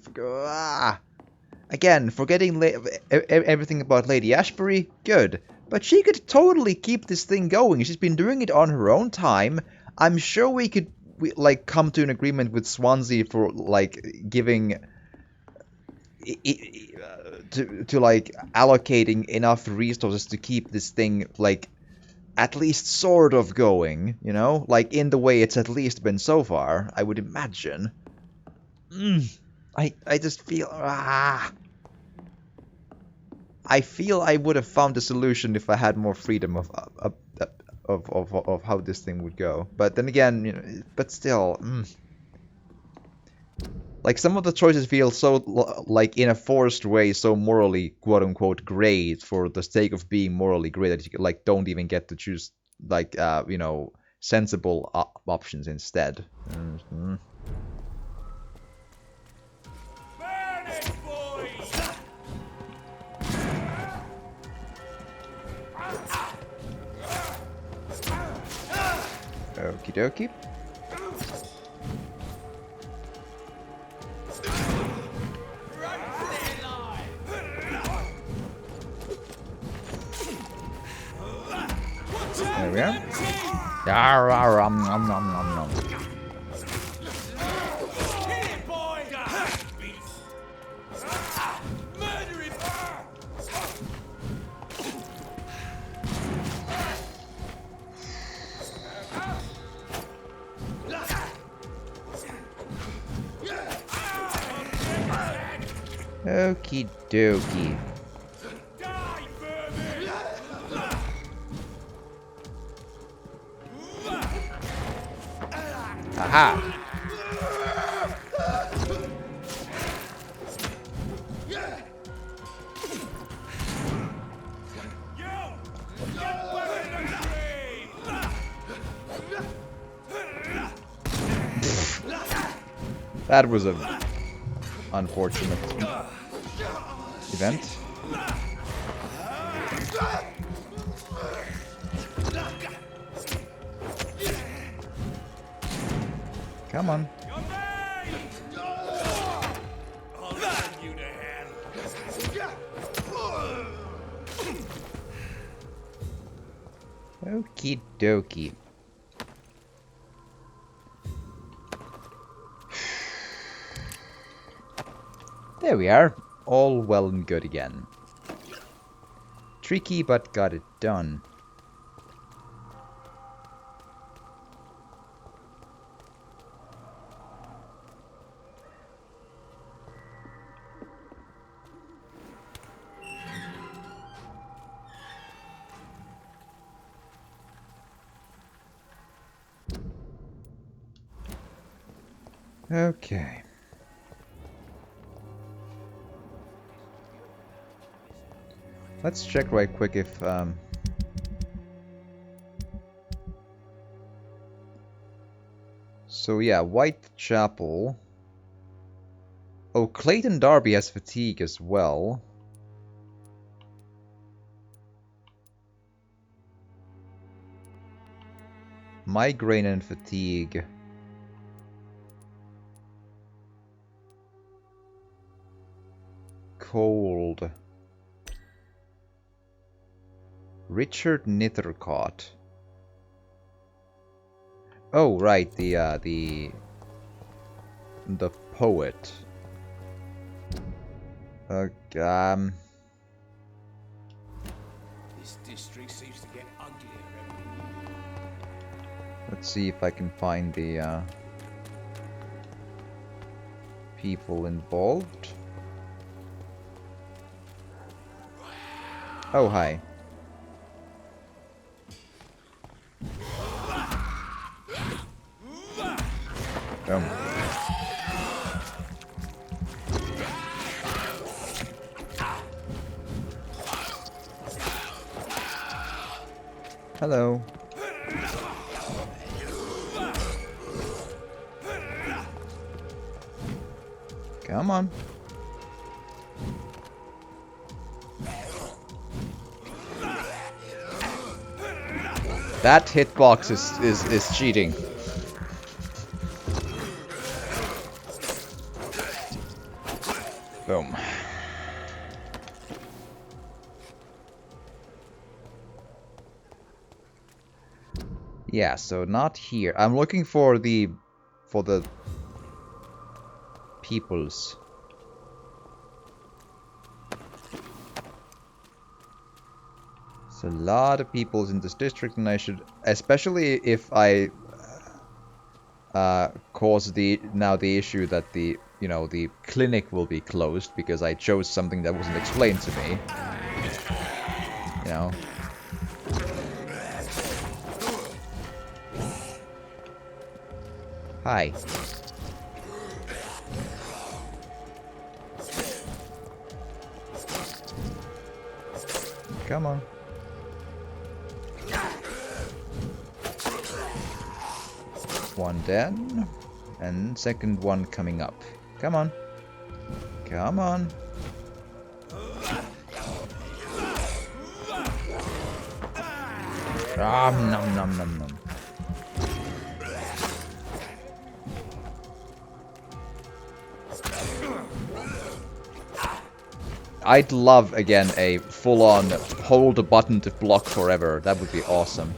Speaker 1: Again, forgetting everything about Lady Ashbury, good. But she could totally keep this thing going. She's been doing it on her own time. I'm sure we could like come to an agreement with Swansea for like giving to like allocating enough resources to keep this thing like at least sort of going, you know? Like in the way it's at least been so far, I would imagine. I just feel I feel I would have found a solution if I had more freedom of how this thing would go. But then again, you know, but still, like some of the choices feel so like in a forced way, so morally quote unquote great for the sake of being morally great that you like don't even get to choose like you know, sensible options instead. Okie dokie. There we are. Okie dokie. Aha! That was a unfortunate event. Come on. Okie dokie. There we are. All well and good again. Tricky, but got it done. Okay. Let's check right quick if so yeah, Whitechapel. Oh, Clayton Darby has fatigue as well. Migraine and fatigue. Cold. Richard Nithercott. Oh, right, the poet.
Speaker 7: This district seems to get uglier every year.
Speaker 1: Let's see if I can find the people involved. Oh, hi. Hello. Come on. That hitbox is cheating. Boom. Yeah, so not here. I'm looking for the peoples. There's a lot of peoples in this district, and I should, especially if I cause the issue that the the clinic will be closed because I chose something that wasn't explained to me. You know. Hi. Come on. One dead. And second one coming up. Come on. Come on. Nom nom nom nom. I'd love, again, a full-on hold a button to block forever. That would be awesome.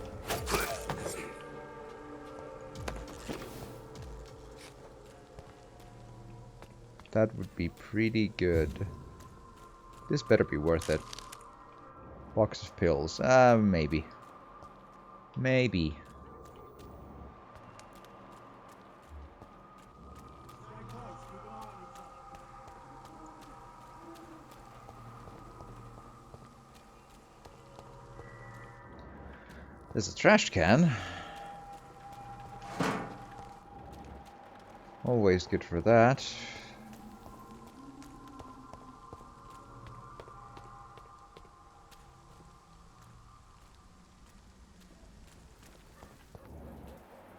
Speaker 1: That would be pretty good. This better be worth it. Box of pills. Maybe. Maybe. There's a trash can. Always good for that.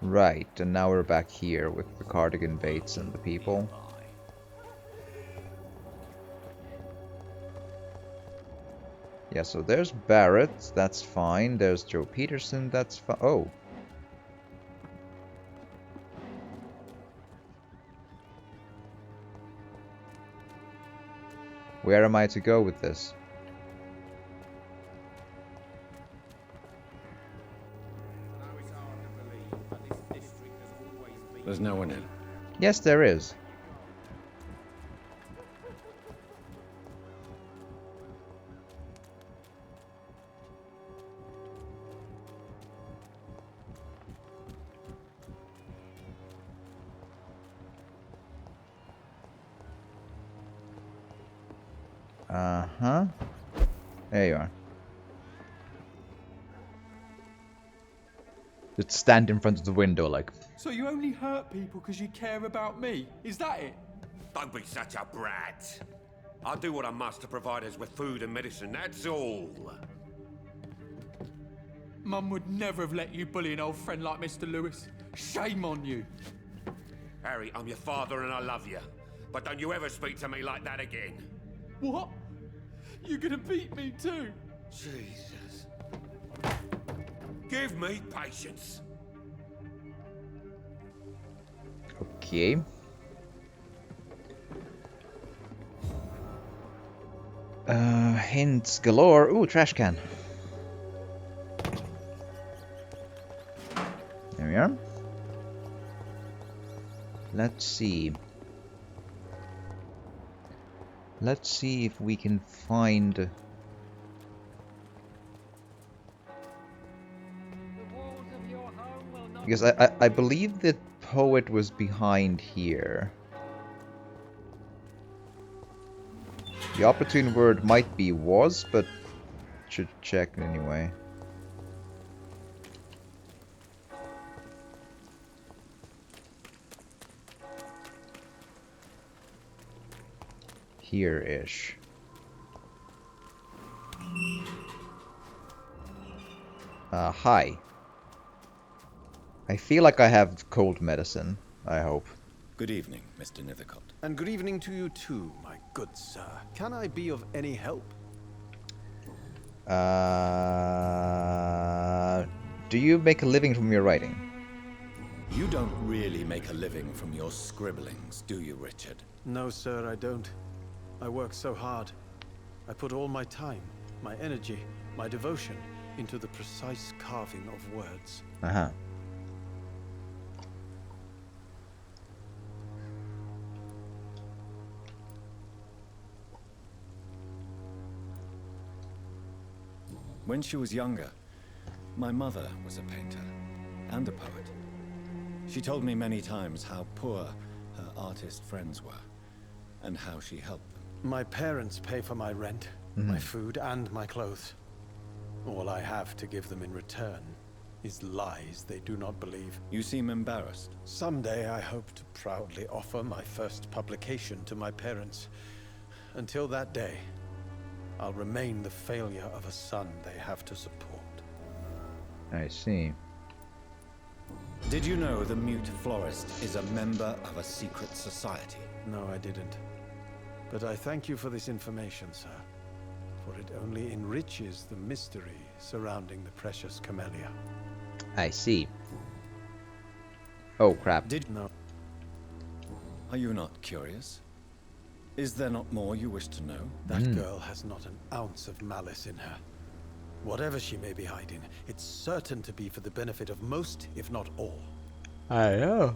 Speaker 1: Right, and now we're back here with the cardigan baits and the people. Yeah, so there's Barrett, that's fine. There's Joe Peterson, that's fine. Oh. Where am I to go with this?
Speaker 3: There's no one in.
Speaker 1: Yes, there is. Uh-huh. There you are. Just stand in front of the window like...
Speaker 6: So you only hurt people because you care about me? Is that it?
Speaker 9: Don't be such a brat. I do what I must to provide us with food and medicine, that's all.
Speaker 6: Mum would never have let you bully an old friend like Mr. Lewis. Shame on you.
Speaker 9: Harry, I'm your father and I love you. But don't you ever speak to me like that again.
Speaker 6: What? You're gonna beat me too?
Speaker 9: Jesus. Give me patience.
Speaker 1: Okay. Hints galore. Ooh, trash can. There we are. Let's see. Let's see if we can find... Because I believe the poet was behind here. The opportune word might be was, but should check anyway. Here-ish. Hi. I feel like I have cold medicine, I hope.
Speaker 3: Good evening, Mr. Nethercott.
Speaker 10: And good evening to you too, my good sir. Can I be of any help?
Speaker 1: Do you make a living from your writing?
Speaker 3: You don't really make a living from your scribblings, do you, Richard?
Speaker 10: No, sir, I don't. I work so hard. I put all my time, my energy, my devotion into the precise carving of words.
Speaker 1: Uh-huh.
Speaker 3: When she was younger, my mother was a painter and a poet. She told me many times how poor her artist friends were, and how she helped them.
Speaker 10: My parents pay for my rent, my food, and my clothes. All I have to give them in return is lies they do not believe.
Speaker 3: You seem embarrassed.
Speaker 10: Someday I hope to proudly offer my first publication to my parents. Until that day, I'll remain the failure of a son they have to support.
Speaker 1: I see.
Speaker 3: Did you know the Mute Florist is a member of a secret society?
Speaker 10: No, I didn't. But I thank you for this information, sir. For it only enriches the mystery surrounding the precious camellia.
Speaker 1: I see. Oh, crap.
Speaker 10: No.
Speaker 3: Are you not curious? Is there not more you wish to know?
Speaker 10: That girl has not an ounce of malice in her. Whatever she may be hiding, it's certain to be for the benefit of most, if not all.
Speaker 1: I know.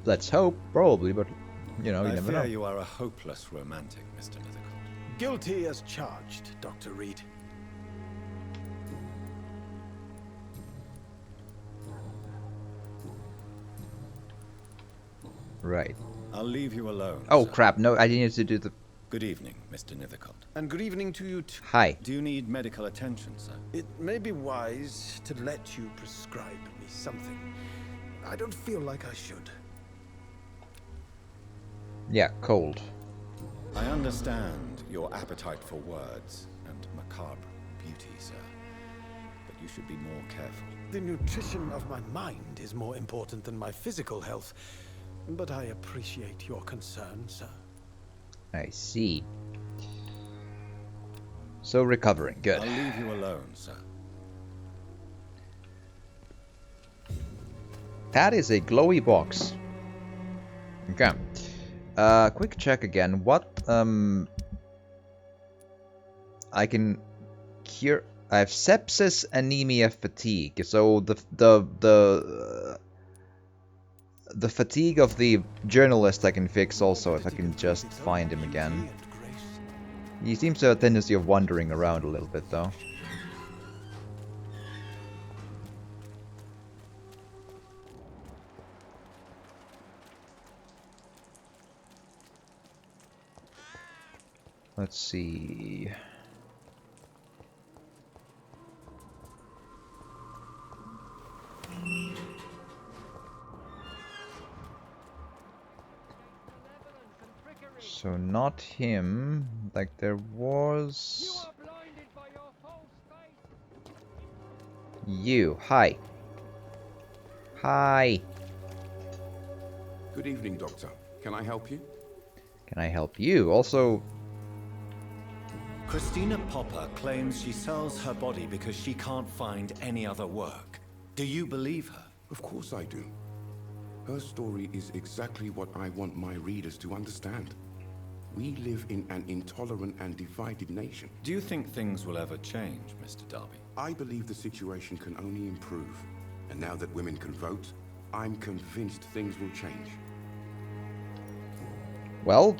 Speaker 1: Let's hope, probably, but, you know, you never know.
Speaker 3: I fear you are a hopeless romantic, Mr. Nethercott.
Speaker 10: Guilty as charged, Dr. Reed.
Speaker 1: Right.
Speaker 3: I'll leave you alone.
Speaker 1: Oh,
Speaker 3: sir.
Speaker 1: crap. No, I needed to do the...
Speaker 3: Good evening, Mr. Nethercott.
Speaker 10: And good evening to you too.
Speaker 1: Hi.
Speaker 3: Do you need medical attention, sir?
Speaker 10: It may be wise to let you prescribe me something. I don't feel like I should.
Speaker 1: Yeah, cold.
Speaker 3: I understand your appetite for words and macabre beauty, sir. But you should be more careful.
Speaker 10: The nutrition of my mind is more important than my physical health. But I appreciate your concern, sir.
Speaker 1: I see. So recovering. Good.
Speaker 3: I'll leave you alone, sir.
Speaker 1: That is a glowy box. Okay. Quick check again. What, I can cure... I have sepsis, anemia, fatigue. So the fatigue of the journalist I can fix also if I can just find him again. He seems to have a tendency of wandering around a little bit though. Let's see. So not him. Like there was... You. Hi. Hi.
Speaker 11: Good evening, Doctor. Can I help you?
Speaker 1: Can I help you? Also...
Speaker 3: Christina Popper claims she sells her body because she can't find any other work. Do you believe her?
Speaker 11: Of course I do. Her story is exactly what I want my readers to understand. We live in an intolerant and divided nation.
Speaker 3: Do you think things will ever change, Mr. Darby?
Speaker 11: I believe the situation can only improve. And now that women can vote, I'm convinced things will change.
Speaker 1: Well,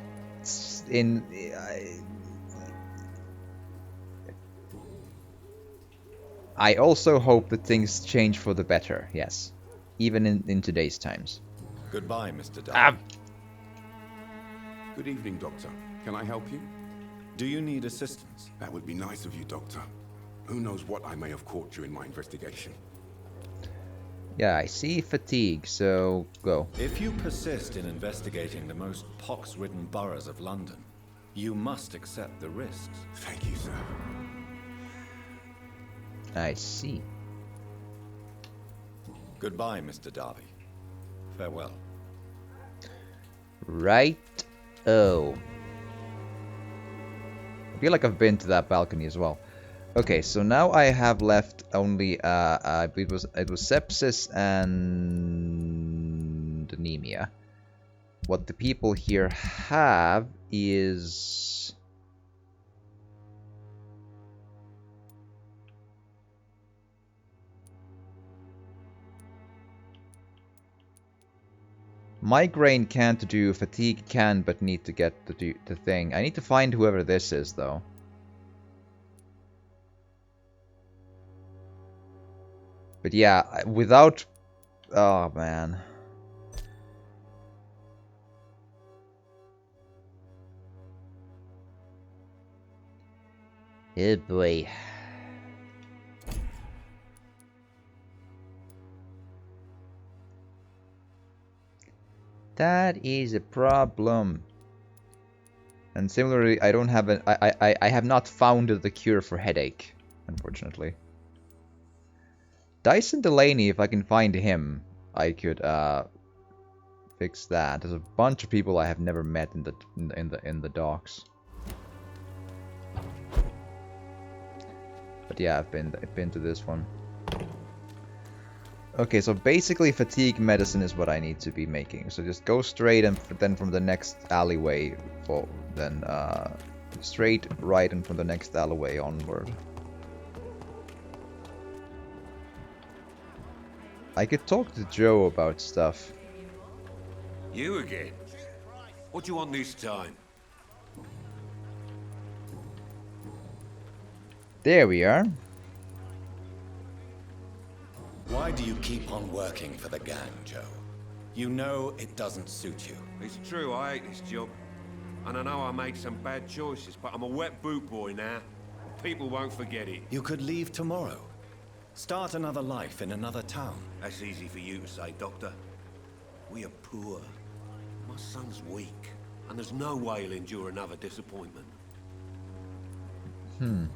Speaker 1: I also hope that things change for the better, yes. Even in today's times.
Speaker 3: Goodbye, Mr. Darby.
Speaker 11: Good evening, Doctor. Can I help you?
Speaker 3: Do you need assistance?
Speaker 11: That would be nice of you, Doctor. Who knows what I may have caught during my investigation.
Speaker 1: Yeah, I see fatigue, so go.
Speaker 3: If you persist in investigating the most pox-ridden boroughs of London, you must accept the risks.
Speaker 11: Thank you, sir.
Speaker 1: I see.
Speaker 3: Goodbye, Mr. Darby. Farewell.
Speaker 1: Right. Oh. I feel like I've been to that balcony as well. Okay, so now I have left only it was sepsis and anemia. What the people here have is migraine can't do, fatigue can, but need to get the thing. I need to find whoever this is though. But yeah, without... Oh, man. Oh, boy. That is a problem. And similarly, I don't have I have not found the cure for headache, unfortunately. Dyson Delaney, if I can find him, I could fix that. There's a bunch of people I have never met in the docks. But yeah, I've been to this one. Okay, so basically fatigue medicine is what I need to be making. So just go straight and then from the next alleyway, then straight right and from the next alleyway onward. I could talk to Joe about stuff.
Speaker 9: You again? What do you want this time?
Speaker 1: There we are.
Speaker 3: Why do you keep on working for the gang, Joe? You know it doesn't suit you.
Speaker 9: It's true, I hate this job. And I know I made some bad choices, but I'm a wet boot boy now. People won't forget it.
Speaker 3: You could leave tomorrow. Start another life in another town.
Speaker 9: That's easy for you to say, Doctor. We are poor. My son's weak, and there's no way he'll endure another disappointment.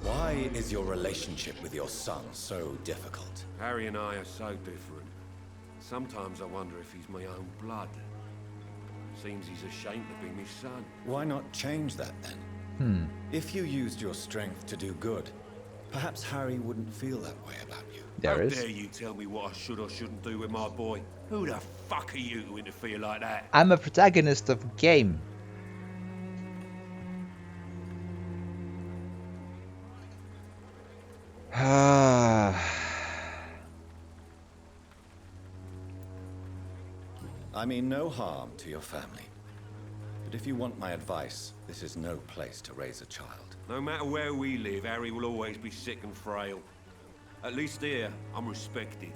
Speaker 3: Why is your relationship with your son so difficult?
Speaker 9: Harry and I are so different. Sometimes I wonder if he's my own blood. Seems he's ashamed to be my son.
Speaker 3: Why not change that then? If you used your strength to do good, perhaps Harry wouldn't feel that way about you.
Speaker 1: There
Speaker 9: How
Speaker 1: is.
Speaker 9: dare you tell me what I should or shouldn't do with my boy? Who the fuck are you to interfere like that?
Speaker 1: I'm a protagonist of a game.
Speaker 3: I mean no harm to your family. But if you want my advice, this is no place to raise a child.
Speaker 9: No matter where we live, Harry will always be sick and frail. At least here, I'm respected.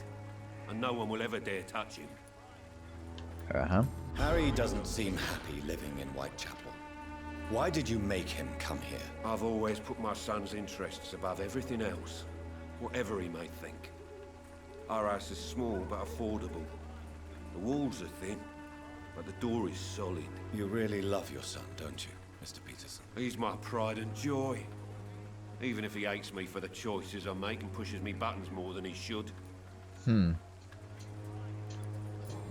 Speaker 9: And no one will ever dare touch him.
Speaker 1: Uh-huh.
Speaker 3: Harry doesn't seem happy living in Whitechapel. Why did you make him come here?
Speaker 9: I've always put my son's interests above everything else. Whatever he may think. Our house is small but affordable. The walls are thin. but the door is solid.
Speaker 3: You really love your son, don't you, Mr. Peterson?
Speaker 9: He's my pride and joy. Even if he hates me for the choices I make and pushes me buttons more than he should.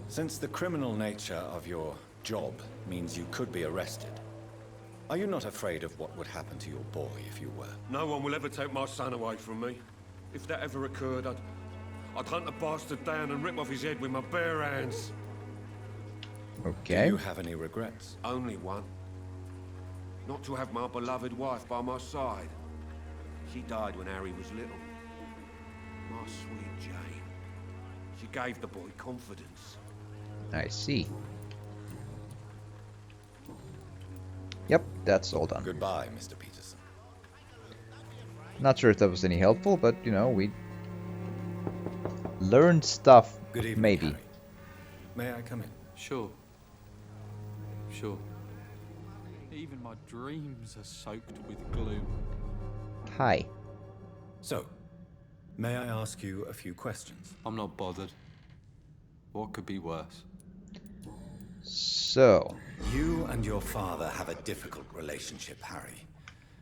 Speaker 3: Since the criminal nature of your job means you could be arrested, are you not afraid of what would happen to your boy if you were?
Speaker 9: No one will ever take my son away from me. If that ever occurred, I'd hunt the bastard down and rip off his head with my bare hands.
Speaker 1: Okay.
Speaker 3: Do you have any regrets?
Speaker 9: Only one. Not to have my beloved wife by my side. She died when Harry was little. My sweet Jane. She gave the boy confidence.
Speaker 1: I see. Yep, that's all done.
Speaker 3: Goodbye, Mr. Peterson.
Speaker 1: Not sure if that was any helpful, but you know, we learned stuff.
Speaker 3: Good evening,
Speaker 1: maybe.
Speaker 3: Harry. May I come in?
Speaker 6: Sure. Sure. Even my dreams are soaked with gloom.
Speaker 1: Hi.
Speaker 3: So, may I ask you a few questions?
Speaker 6: I'm not bothered. What could be worse?
Speaker 1: So,
Speaker 3: You and your father have a difficult relationship, Harry.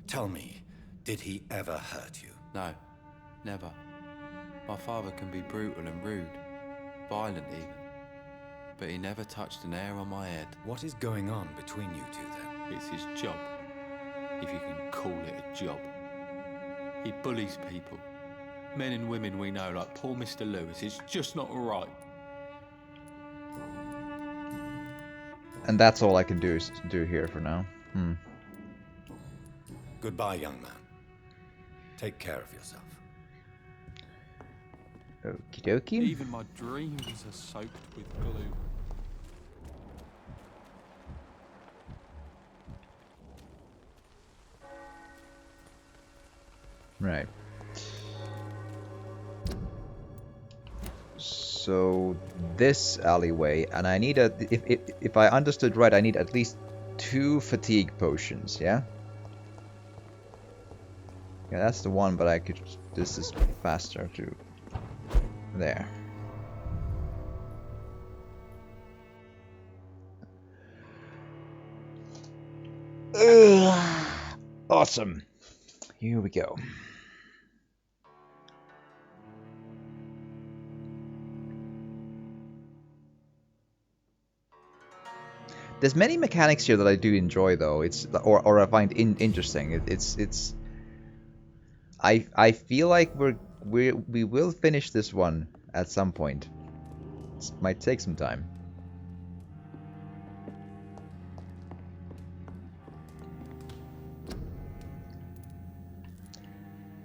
Speaker 3: Tell me, did he ever hurt you?
Speaker 6: No, never. My father can be brutal and rude, violent even. But he never touched an hair on my head.
Speaker 3: What is going on between you two then?
Speaker 6: It's his job, if you can call it a job. He bullies people. Men and women we know, like poor Mr. Lewis. It's just not right.
Speaker 1: and that's all I can do here for now.
Speaker 3: Goodbye, young man. Take care of yourself.
Speaker 1: Okie dokie.
Speaker 6: Even my dreams are soaked with glue.
Speaker 1: Right. So this alleyway, and I need if I understood right, I need at least 2 fatigue potions, yeah? Yeah, that's the one, but I could, this is faster to, there. Ugh. Awesome. Here we go. There's many mechanics here that I do enjoy, though. Or I find interesting. I feel like we will finish this one at some point. It might take some time.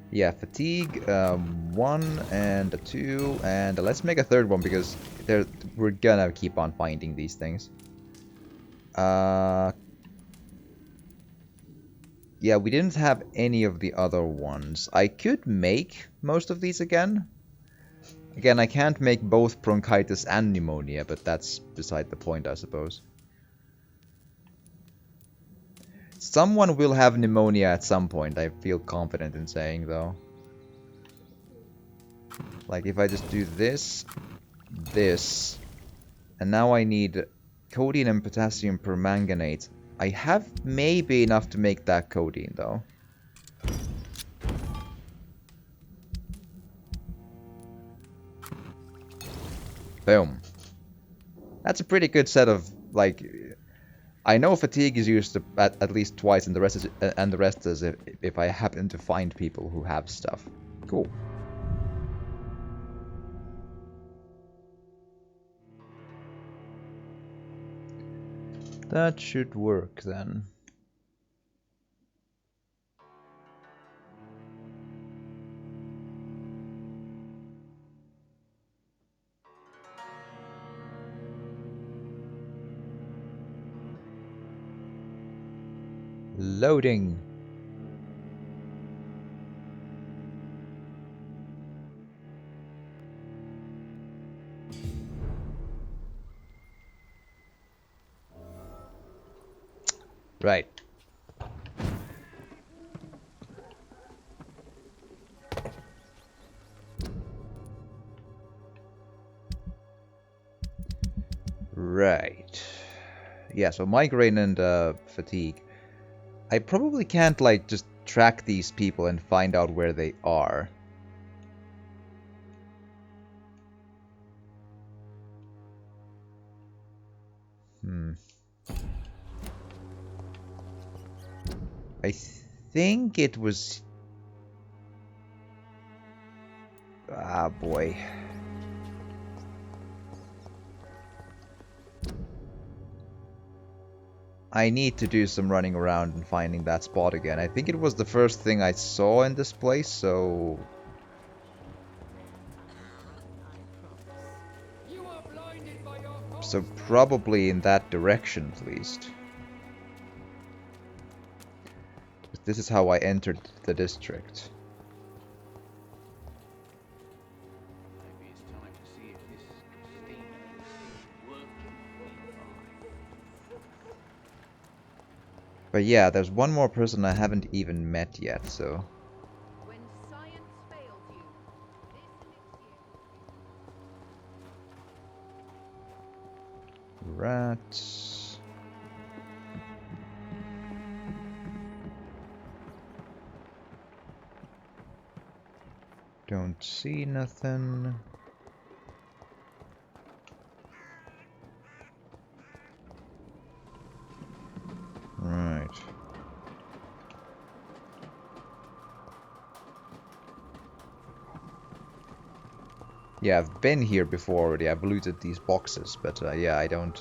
Speaker 1: Yeah, fatigue, 1 and a 2, and let's make a third one because we're gonna keep on finding these things. Yeah, we didn't have any of the other ones. I could make most of these again. Again, I can't make both bronchitis and pneumonia, but that's beside the point, I suppose. Someone will have pneumonia at some point, I feel confident in saying, though. Like, if I just do this, and now I need codeine and potassium permanganate. I have maybe enough to make that codeine, though. Boom. That's a pretty good set of, like... I know fatigue is used at least twice, and the rest is if I happen to find people who have stuff. Cool. That should work then. Loading. Right. Right. Yeah, so migraine and fatigue. I probably can't, like, just track these people and find out where they are. I think it was... Ah, boy. I need to do some running around and finding that spot again. I think it was the first thing I saw in this place, so... So probably in that direction, at least. This is how I entered the district. But yeah, there's one more person I haven't even met yet, so...
Speaker 8: When science failed you,
Speaker 1: Rats... Don't see nothing. Right. Yeah, I've been here before already. I've looted these boxes, but yeah, I don't...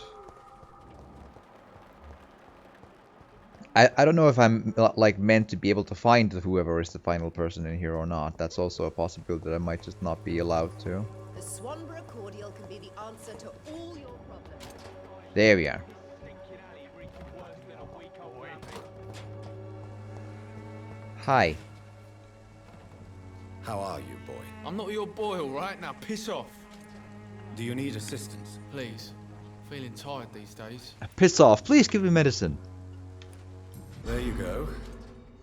Speaker 1: I don't know if I'm like meant to be able to find whoever is the final person in here or not. That's also a possibility that I might just not be allowed to.
Speaker 8: the Swanborough cordial can be the answer to all your problems.
Speaker 1: There we are. Hi.
Speaker 3: How are you, boy?
Speaker 4: I'm not your boy, alright? Now piss off.
Speaker 3: Do you need assistance?
Speaker 4: Please. Feeling tired these days.
Speaker 1: Piss off. Please give me medicine.
Speaker 3: There you go.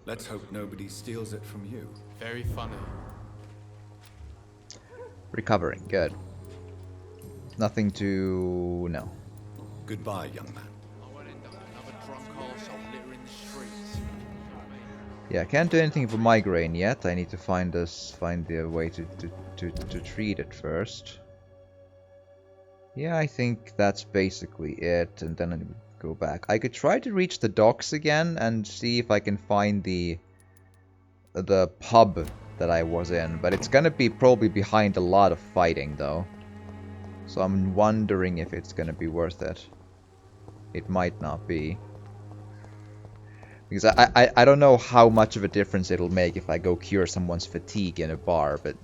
Speaker 3: Let's hope nobody steals it from you.
Speaker 4: Very funny.
Speaker 1: Recovering. Good. Nothing to... no.
Speaker 3: Goodbye, young man.
Speaker 4: I won't end up another drunk arsehole littering the streets.
Speaker 1: Yeah, I can't do anything for migraine yet. I need to find the way to treat it first. Yeah, I think that's basically it, and then I go back. I could try to reach the docks again and see if I can find the pub that I was in, but it's gonna be probably behind a lot of fighting though. So I'm wondering if it's gonna be worth it. It might not be. Because I don't know how much of a difference it'll make if I go cure someone's fatigue in a bar, but...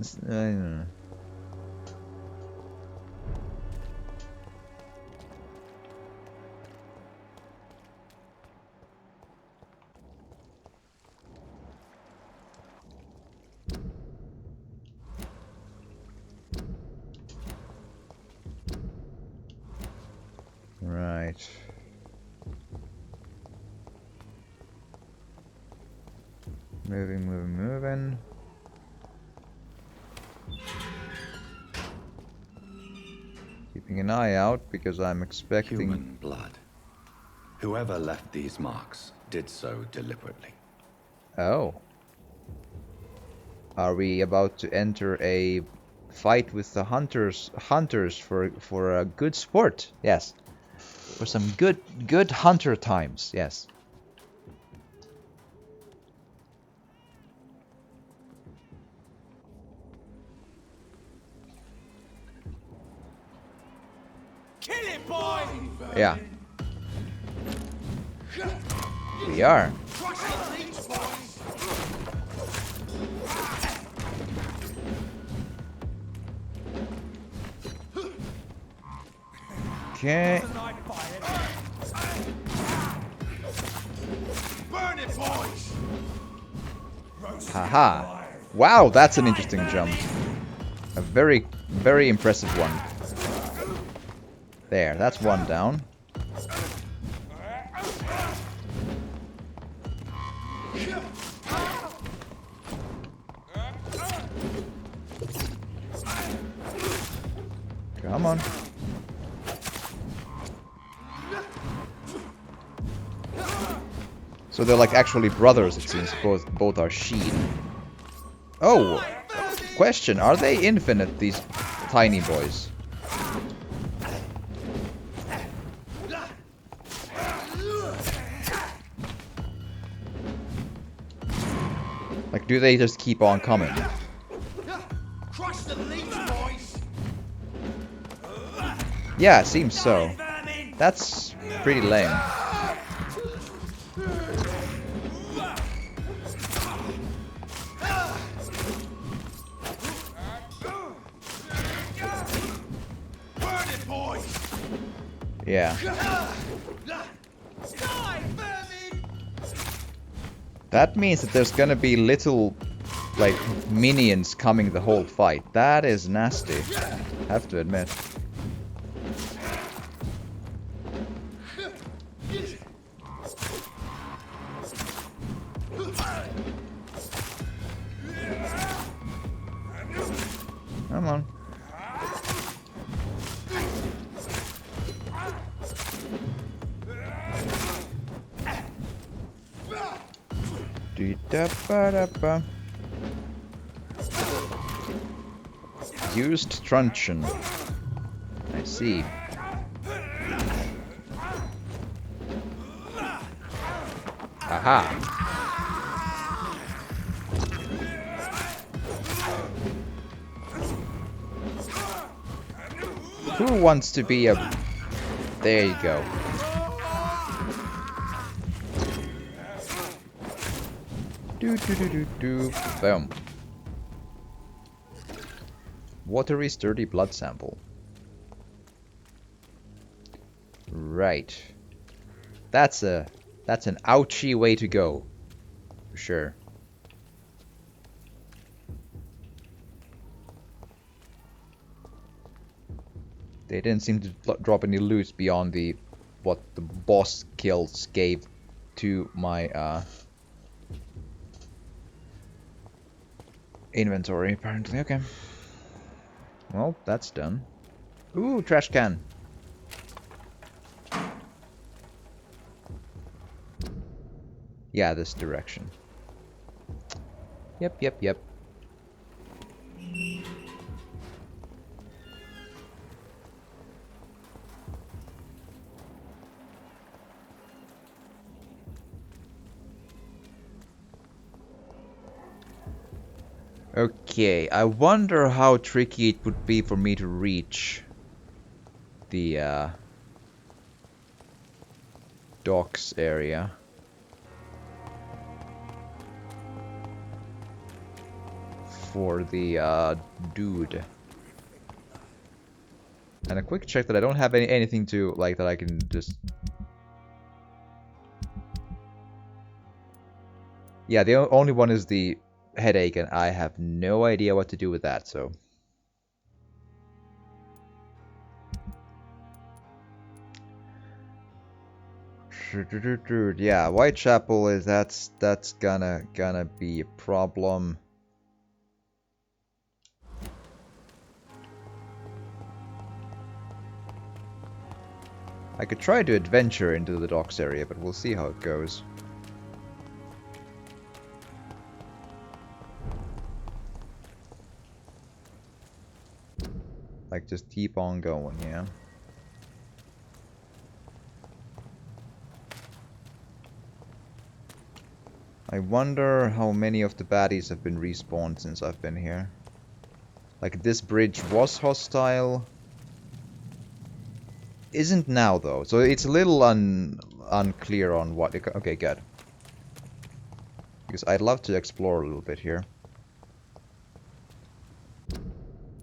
Speaker 1: Right. Moving. Keeping an eye out because I'm expecting...
Speaker 12: Human blood. Whoever left these marks did so deliberately.
Speaker 1: Oh. Are we about to enter a fight with the hunters for a good sport? Yes. For some good hunter times, yes.
Speaker 9: Kill it, boy!
Speaker 1: Yeah. We are. Okay.
Speaker 9: Burn it, boys!
Speaker 1: Haha. Wow, that's an interesting jump. A very, very impressive one. There, that's one down. Come on. So they're like actually brothers, it seems. Both are Sheen. Oh! Question, are they infinite, these tiny boys? Like, do they just keep on coming? Yeah, it seems so. That's pretty lame. Yeah. That means that there's gonna be little, like, minions coming the whole fight. That is nasty, have to admit. Come on. Dee-da-ba-da-ba. Used truncheon. I see. Aha. Who wants to be a... There you go. Do. Boom. Watery, sturdy blood sample. Right. That's an ouchy way to go. For sure. They didn't seem to drop any loot beyond the what the boss kills gave to my inventory, apparently. Okay. Well, that's done. Ooh, trash can. Yeah, this direction. Yep. Okay, I wonder how tricky it would be for me to reach the docks area. For the dude. And a quick check that I don't have anything to like that I can just... Yeah, the only one is the headache, and I have no idea what to do with that, so... Yeah, Whitechapel is that's gonna be a problem. I could try to adventure into the docks area, but we'll see how it goes. Like, just keep on going, yeah? I wonder how many of the baddies have been respawned since I've been here. Like, this bridge was hostile. Isn't now, though. So it's a little unclear on what... Okay, good. Because I'd love to explore a little bit here.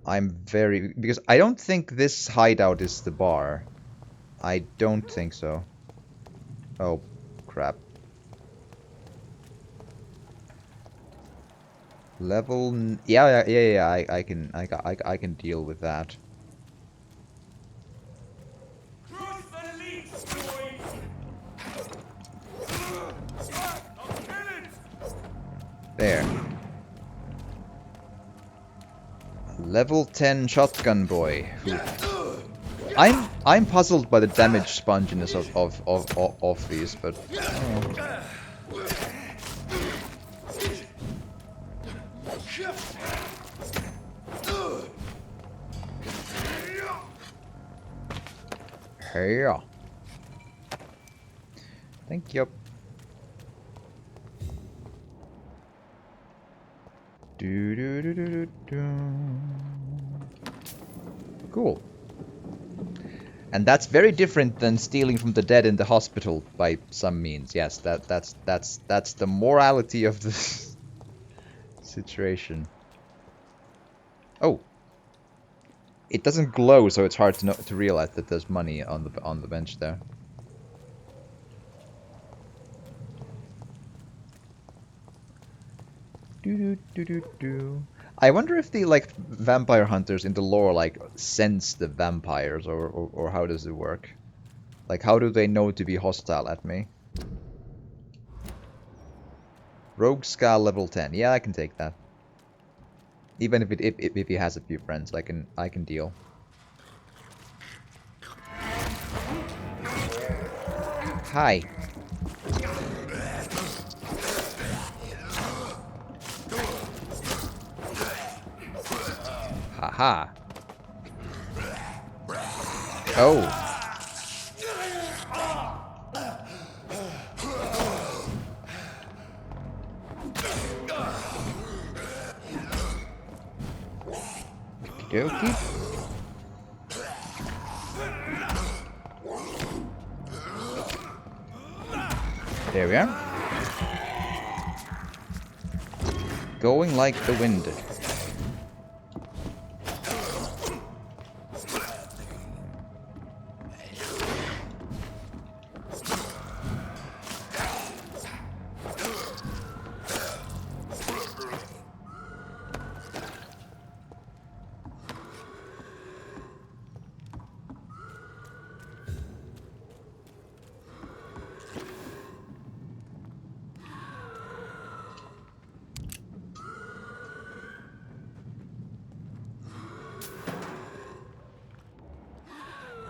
Speaker 1: Because I don't think this hideout is the bar. I don't think so. Oh, crap. Level... Yeah, I can deal with that. There. Level 10 shotgun boy. I'm puzzled by the damage sponginess of these, but Yeah. Thank you. Do do do do do do. Cool. And that's very different than stealing from the dead in the hospital by some means. Yes, that's the morality of the situation. Oh. It doesn't glow, so it's hard to realize that there's money on the bench there. Do do do do do. I wonder if the like vampire hunters in the lore like sense the vampires, or how does it work? Like, how do they know to be hostile at me? Rogue Ska level 10. Yeah, I can take that. Even if he has a few friends, I can deal. Hi. Haha. Oh. Okey-dokey. There we are. Going like the wind.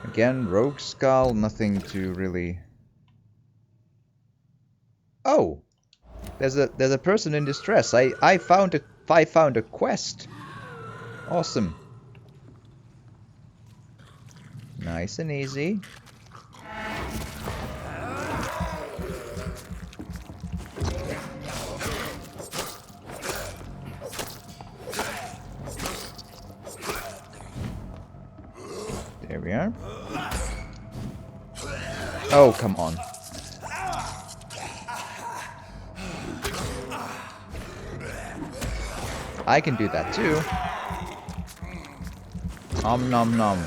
Speaker 1: Again, Rogue Skull, nothing to really... Oh! There's a person in distress. I found a quest. Awesome. Nice and easy. There we are. Oh, come on. I can do that too. Om nom nom.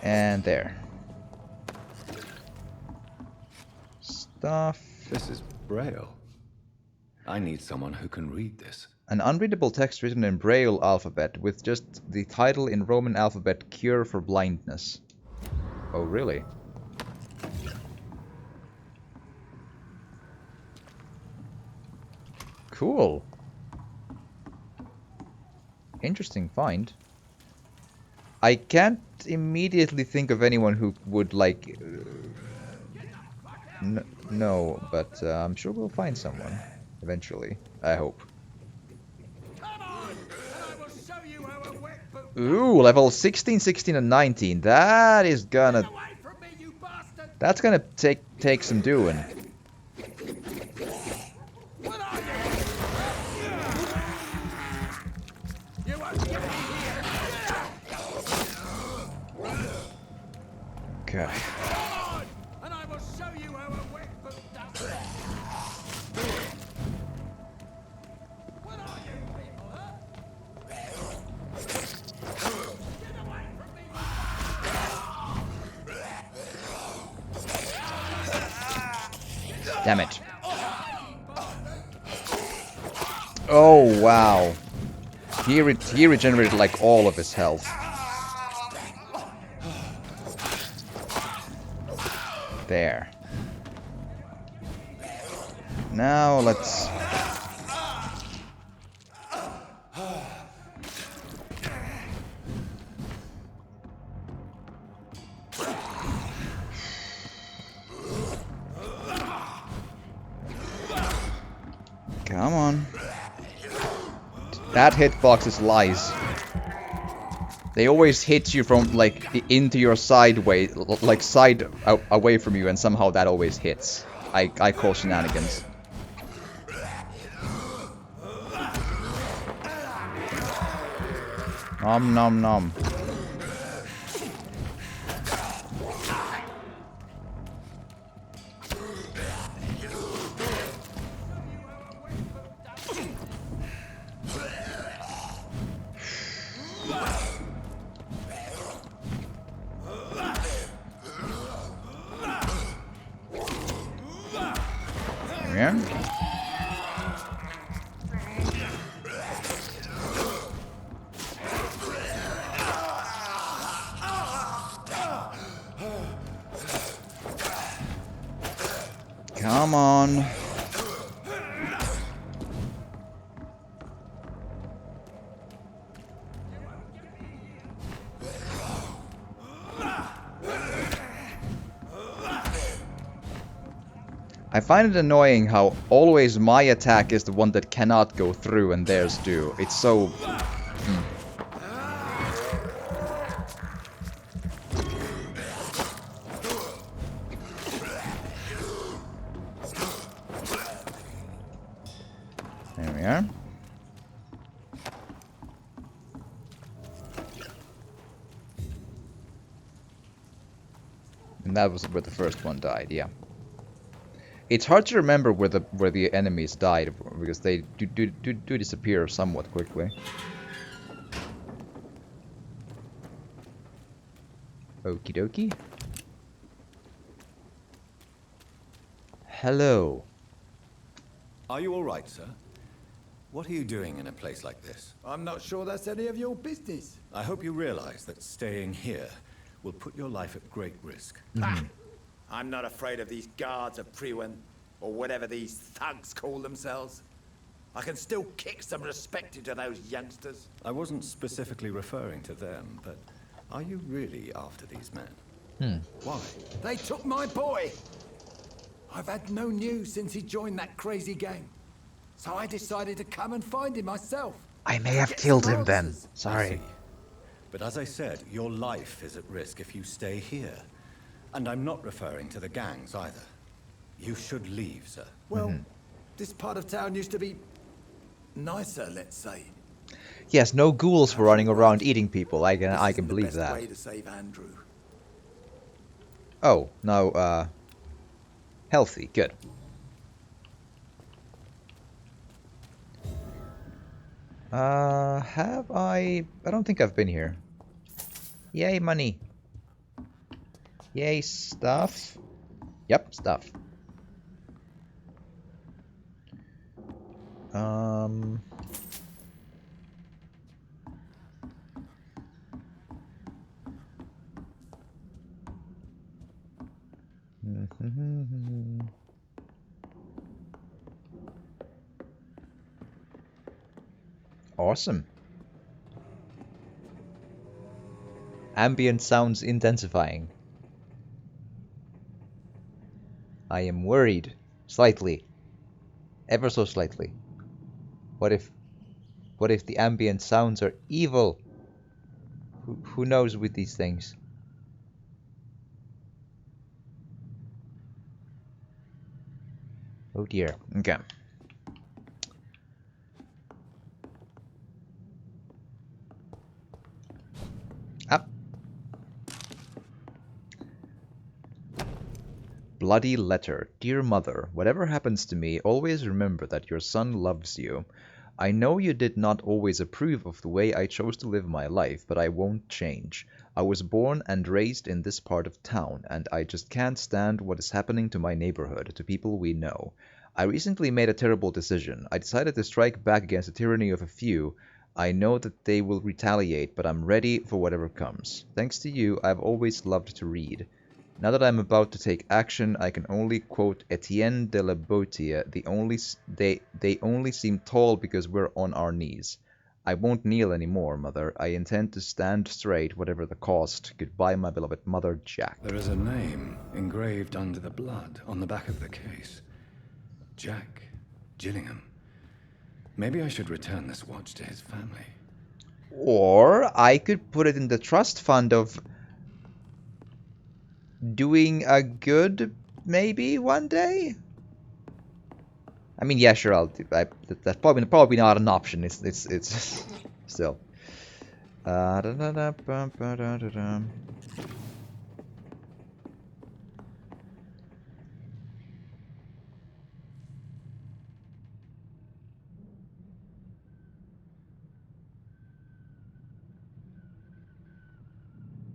Speaker 1: And there. Stuff.
Speaker 12: This is Braille. I need someone who can read this.
Speaker 1: An unreadable text written in Braille alphabet with just the title in Roman alphabet, Cure for Blindness. Oh, really? Cool. Interesting find. I can't immediately think of anyone who would like... no, but I'm sure we'll find someone. Eventually. I hope. Ooh, level 16, 16, and 19. That is gonna... That's gonna take some doing. Okay. Damn it. Oh, wow. He regenerated like all of his health. There. Now let's... Come on. That hitbox is lies. They always hit you from, like, into your sideway, like, away from you, and somehow that always hits. I call shenanigans. Nom nom nom. Yeah. Come on. I find it annoying how always my attack is the one that cannot go through and theirs do. It's so... There we are. And that was where the first one died, yeah. It's hard to remember where the enemies died, because they do disappear somewhat quickly. Okie dokie. Hello.
Speaker 3: Are you all right, sir? What are you doing in a place like this?
Speaker 13: I'm not sure that's any of your business.
Speaker 3: I hope you realize that staying here will put your life at great risk.
Speaker 13: I'm not afraid of these guards of Priwen, or whatever these thugs call themselves. I can still kick some respect into those youngsters.
Speaker 3: I wasn't specifically referring to them, but are you really after these men? Why?
Speaker 13: They took my boy! I've had no news since he joined that crazy gang. So I decided to come and find him myself.
Speaker 1: I may have killed him then. Sorry.
Speaker 3: But as I said, your life is at risk if you stay here. And I'm not referring to the gangs either. You should leave, sir.
Speaker 13: Well, this part of town used to be nicer, let's say.
Speaker 1: Yes, no ghouls were running around eating people. I can believe that.
Speaker 13: Way to save Andrew.
Speaker 1: Oh, no, healthy, good. Have I don't think I've been here. Yay, money. Yay, stuff. Yep, stuff. Awesome. Ambient sounds intensifying. I am worried. Slightly. Ever so slightly. What if the ambient sounds are evil? Who knows with these things? Oh dear. Okay. Up. Bloody letter. Dear Mother, whatever happens to me, always remember that your son loves you. I know you did not always approve of the way I chose to live my life, but I won't change. I was born and raised in this part of town, and I just can't stand what is happening to my neighborhood, to people we know. I recently made a terrible decision. I decided to strike back against the tyranny of a few. I know that they will retaliate, but I'm ready for whatever comes. Thanks to you, I've always loved to read. Now that I'm about to take action, I can only quote Etienne de la Boetie, they only seem tall because we're on our knees. I won't kneel anymore, Mother. I intend to stand straight, whatever the cost. Goodbye, my beloved Mother, Jack.
Speaker 3: There is a name engraved under the blood on the back of the case. Jack Gillingham.
Speaker 12: Maybe I should return this watch to his family.
Speaker 1: Or I could put it in the trust fund of doing a good maybe one day. I mean, yeah, sure, I'll do. That's probably not an option. It's still. Da-da-da-bum-ba-da-da-dum.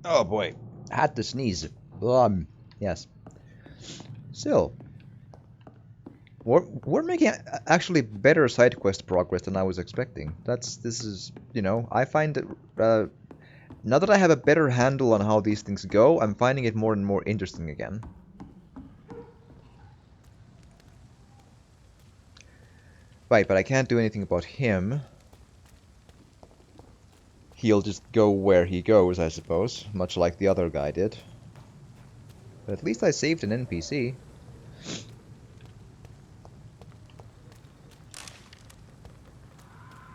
Speaker 1: Oh boy, I had to sneeze. Yes. Still, we're making actually better side quest progress than I was expecting. This is, you know, I find it, now that I have a better handle on how these things go, I'm finding it more and more interesting again. Right, but I can't do anything about him. He'll just go where he goes, I suppose, much like the other guy did. But at least I saved an NPC.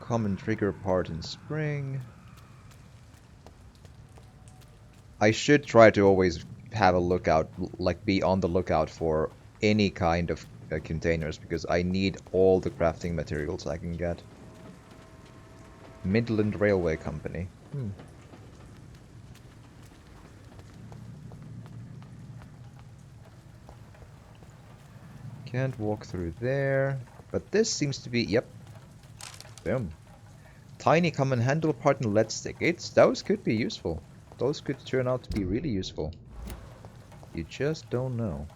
Speaker 1: Common trigger part in spring. I should try to always have a lookout, like be on the lookout for any kind of containers, because I need all the crafting materials I can get. Midland Railway Company. Can't walk through there, but this seems to be, yep. Boom. Tiny common handle part and lead stick. Those could be useful. Those could turn out to be really useful. You just don't know.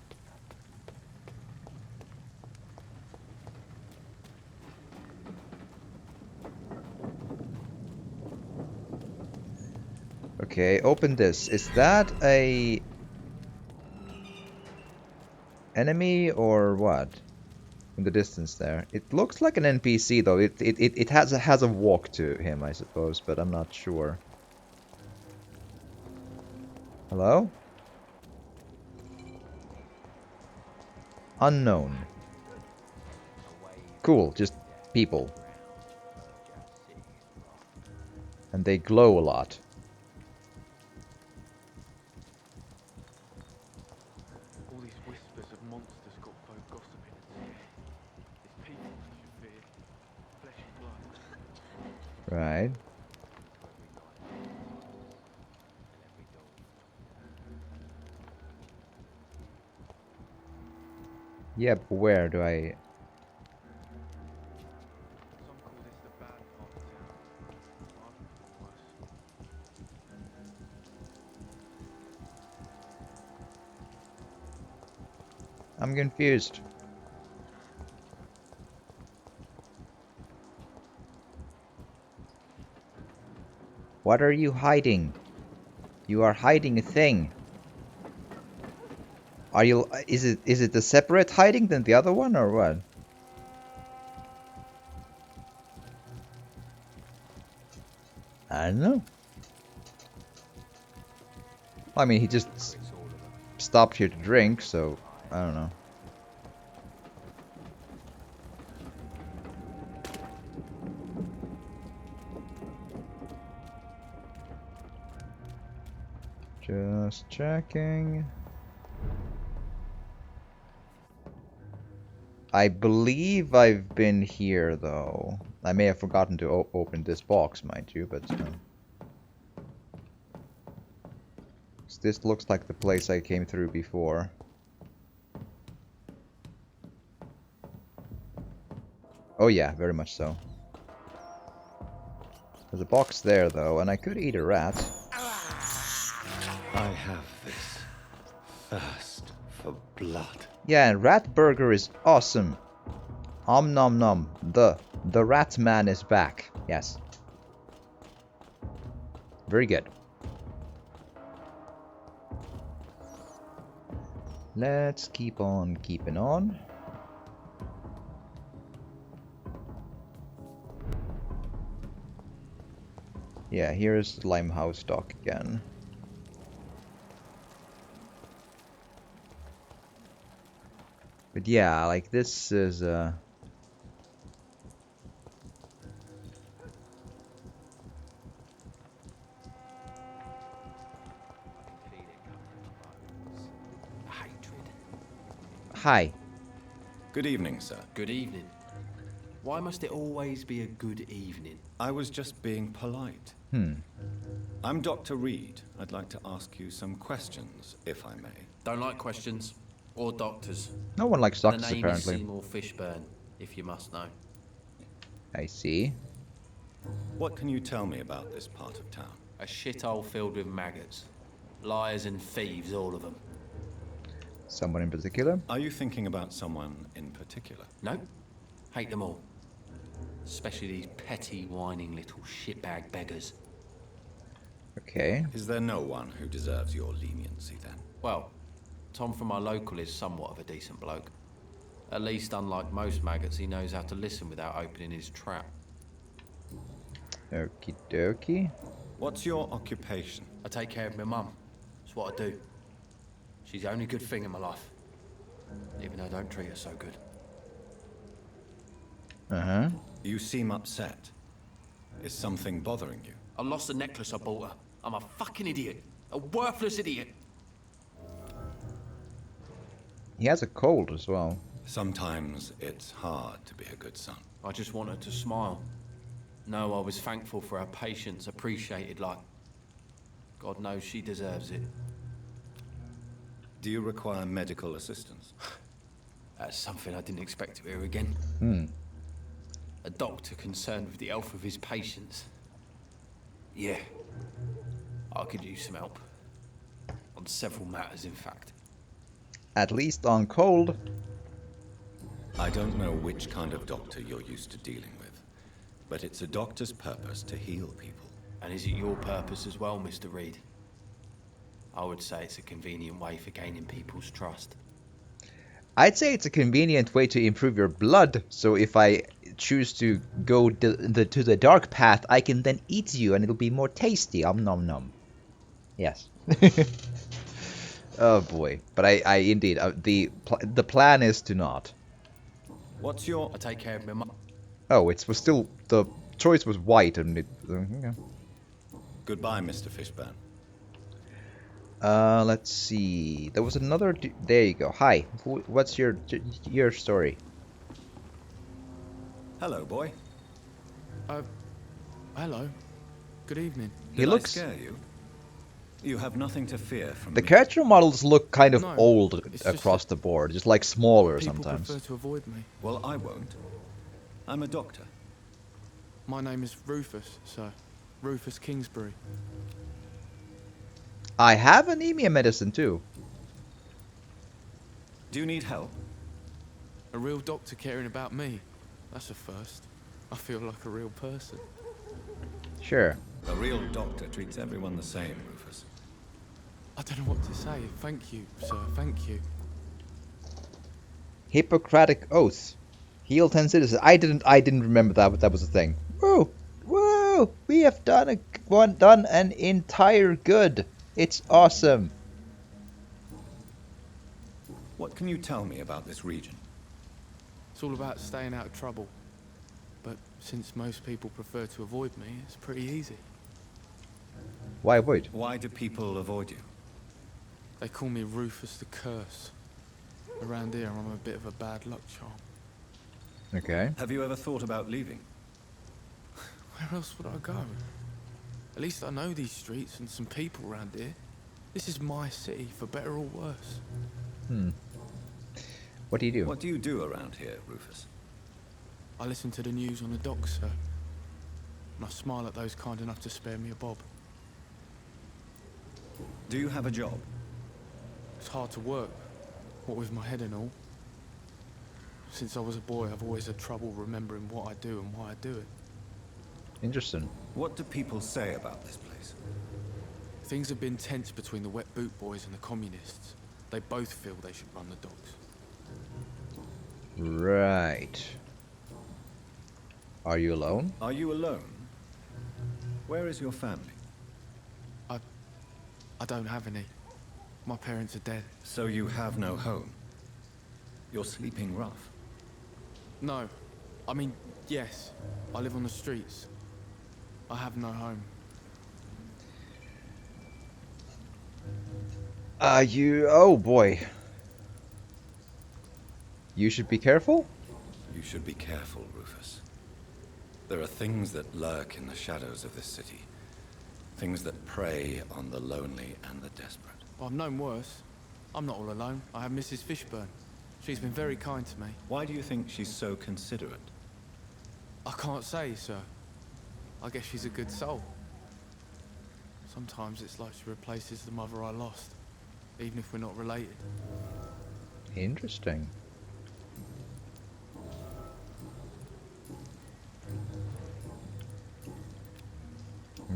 Speaker 1: Okay, open this. Is that a enemy or what? In the distance there. It looks like an NPC though. It has a walk to him, I suppose, but I'm not sure. Hello? Unknown. Cool, just people. And they glow a lot.
Speaker 6: All these whispers of monsters got folk gossiping and scared. It's people I should fear. Flesh and blood.
Speaker 1: Right. Yeah, but where do I...
Speaker 6: Some call this the bad part of town. I've thought worse.
Speaker 1: I'm confused. What are you hiding? You are hiding a thing. Are you... Is it a separate hiding than the other one, or what? I don't know. I mean, he just stopped here to drink, so I don't know. Just checking. I believe I've been here, though. I may have forgotten to open this box, mind you, but... this looks like the place I came through before. Oh yeah, very much so. There's a box there, though, and I could eat a rat.
Speaker 12: I have this thirst for blood.
Speaker 1: Yeah, and rat burger is awesome. Om nom nom. The rat man is back. Yes. Very good. Let's keep on keeping on. Yeah, here's Limehouse Dock again. But yeah, like this is Hi.
Speaker 3: Good evening, sir.
Speaker 14: Good evening. Why must it always be a good evening?
Speaker 3: I was just being polite. I'm Dr. Reed. I'd like to ask you some questions, if I may.
Speaker 14: Don't like questions. Or doctors.
Speaker 1: No one likes doctors,
Speaker 14: The name
Speaker 1: apparently.
Speaker 14: is Seymour Fishburne, if you must know.
Speaker 1: I see.
Speaker 3: What can you tell me about this part of town?
Speaker 14: A shithole filled with maggots. Liars and thieves, all of them.
Speaker 1: Someone in particular?
Speaker 3: Are you thinking about someone in particular?
Speaker 14: No. Hate them all. Especially these petty, whining little shitbag beggars.
Speaker 1: Okay.
Speaker 3: Is there no one who deserves your leniency, then?
Speaker 14: Well, Tom from our local is somewhat of a decent bloke. At least, unlike most maggots, he knows how to listen without opening his trap.
Speaker 1: Okie dokie.
Speaker 3: What's your occupation?
Speaker 14: I take care of my mum. That's what I do. She's the only good thing in my life. Even though I don't treat her so good.
Speaker 1: Uh-huh.
Speaker 3: You seem upset. Is something bothering you?
Speaker 14: I lost the necklace I bought her. I'm a fucking idiot. A worthless idiot.
Speaker 1: He has a cold as well.
Speaker 3: Sometimes it's hard to be a good son.
Speaker 14: I just want her to smile. No, I was thankful for her patience, appreciated like... God knows she deserves it.
Speaker 3: Do you require medical assistance?
Speaker 14: That's something I didn't expect to hear again. A doctor concerned with the health of his patients. Yeah. I could use some help. On several matters, in fact.
Speaker 1: At least on cold.
Speaker 3: I don't know which kind of doctor you're used to dealing with, but it's a doctor's purpose to heal people.
Speaker 14: And is it your purpose as well, Mr. Reed? I would say it's a convenient way for gaining people's trust.
Speaker 1: I'd say it's a convenient way to improve your blood, so if I choose to go to the dark path, I can then eat you and it'll be more tasty. Nom nom. Yes. Oh boy. But I indeed, the plan is to not.
Speaker 3: What's your...
Speaker 14: I take care of my mum.
Speaker 1: Oh, it was still, the choice was white and it... Okay.
Speaker 3: Goodbye, Mr. Fishburne.
Speaker 1: Let's see. There was another... There you go. Hi. What's your story?
Speaker 3: Hello, boy.
Speaker 6: Hello. Good evening.
Speaker 1: He looks...
Speaker 3: I scare you? You have nothing to fear from
Speaker 1: The
Speaker 3: me.
Speaker 1: character models look kind of
Speaker 6: No,
Speaker 1: old
Speaker 6: it's
Speaker 1: across
Speaker 6: just
Speaker 1: the board, just like smaller
Speaker 6: People
Speaker 1: sometimes.
Speaker 6: prefer to avoid me.
Speaker 3: Well, I won't. I'm a doctor.
Speaker 6: My name is Rufus, sir. Rufus Kingsbury.
Speaker 1: I have anemia medicine too.
Speaker 3: Do you need help?
Speaker 6: A real doctor caring about me. That's a first. I feel like a real person.
Speaker 1: Sure.
Speaker 3: A real doctor treats everyone the same, Rufus.
Speaker 6: I don't know what to say. Thank you, sir. Thank you.
Speaker 1: Hippocratic Oath. Heal 10 citizens. I didn't remember that, but that was a thing. Woo! Woo! We have done an entire good. It's awesome.
Speaker 3: What can you tell me about this region?
Speaker 6: It's all about staying out of trouble. But since most people prefer to avoid me, it's pretty easy.
Speaker 1: Why avoid?
Speaker 3: Why do people avoid you?
Speaker 6: They call me Rufus the Curse. Around here, I'm a bit of a bad luck charm.
Speaker 1: Okay.
Speaker 3: Have you ever thought about leaving?
Speaker 6: Where else would I go? At least I know these streets and some people around here. This is my city, for better or worse.
Speaker 1: What do you do?
Speaker 3: What do you do around here, Rufus?
Speaker 6: I listen to the news on the docks, sir. And I smile at those kind enough to spare me a bob.
Speaker 3: Do you have a job?
Speaker 6: It's hard to work, what with my head and all. Since I was a boy, I've always had trouble remembering what I do and why I do it.
Speaker 1: Interesting.
Speaker 3: What do people say about this place?
Speaker 6: Things have been tense between the wet boot boys and the communists. They both feel they should run the docks.
Speaker 1: Right. Are you alone?
Speaker 3: Are you alone? Where is your family?
Speaker 6: I don't have any. My parents are dead.
Speaker 3: So you have no home? You're sleeping rough?
Speaker 6: No. I mean, yes. I live on the streets. I have no home.
Speaker 1: Oh boy. You should be careful?
Speaker 12: You should be careful, Rufus. There are things that lurk in the shadows of this city. Things that prey on the lonely and the desperate.
Speaker 6: I've known worse. I'm not all alone. I have Mrs. Fishburne. She's been very kind to me.
Speaker 12: Why do you think she's so considerate?
Speaker 6: I can't say, sir. I guess she's a good soul. Sometimes it's like she replaces the mother I lost, even if we're not related.
Speaker 1: Interesting.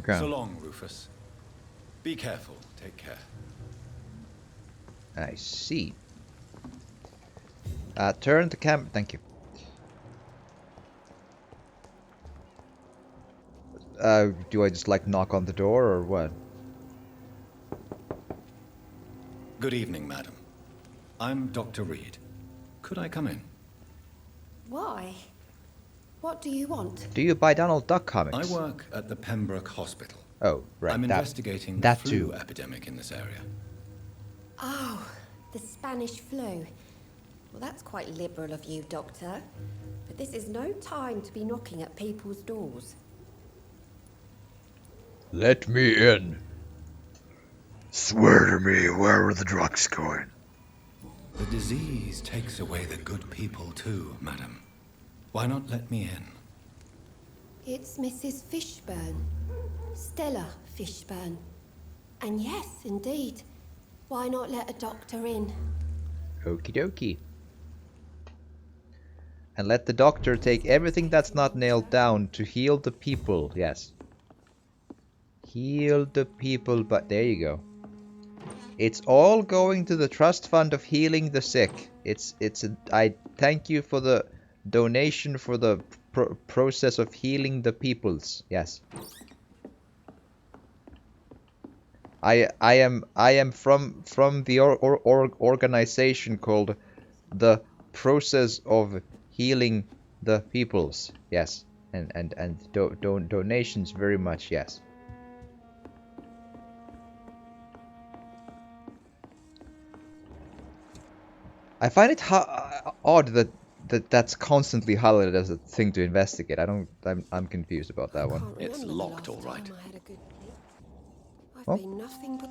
Speaker 1: Okay.
Speaker 12: So long, Rufus. Be careful. Take care.
Speaker 1: I see. Turn the cam. Thank you. Do I just like knock on the door or what?
Speaker 12: Good evening, madam. I'm Dr. Reed. Could I come in?
Speaker 15: Why? What do you want?
Speaker 1: Do you buy Donald Duck comics?
Speaker 12: I work at the Pembroke Hospital.
Speaker 1: Oh, right.
Speaker 12: I'm investigating the flu epidemic in this area.
Speaker 15: Oh, the Spanish flu. Well, that's quite liberal of you, Doctor. But this is no time to be knocking at people's doors.
Speaker 5: Let me in. Swear to me, where are the drugs going?
Speaker 12: The disease takes away the good people too, madam. Why not let me in?
Speaker 15: It's Mrs. Fishburne. Stella Fishburne. And yes, indeed. Why not let a doctor in?
Speaker 1: Okie dokie. And let the doctor take everything that's not nailed down to heal the people. Yes. Heal the people, but there you go. It's all going to the trust fund of healing the sick. I thank you for the donation for the process of healing the peoples. Yes. I am from the organization called the process of healing the peoples. Yes. And donations very much. Yes. I find it odd that that's constantly highlighted as a thing to investigate. I'm confused about that one.
Speaker 12: It's locked, all right.
Speaker 15: I've been nothing but...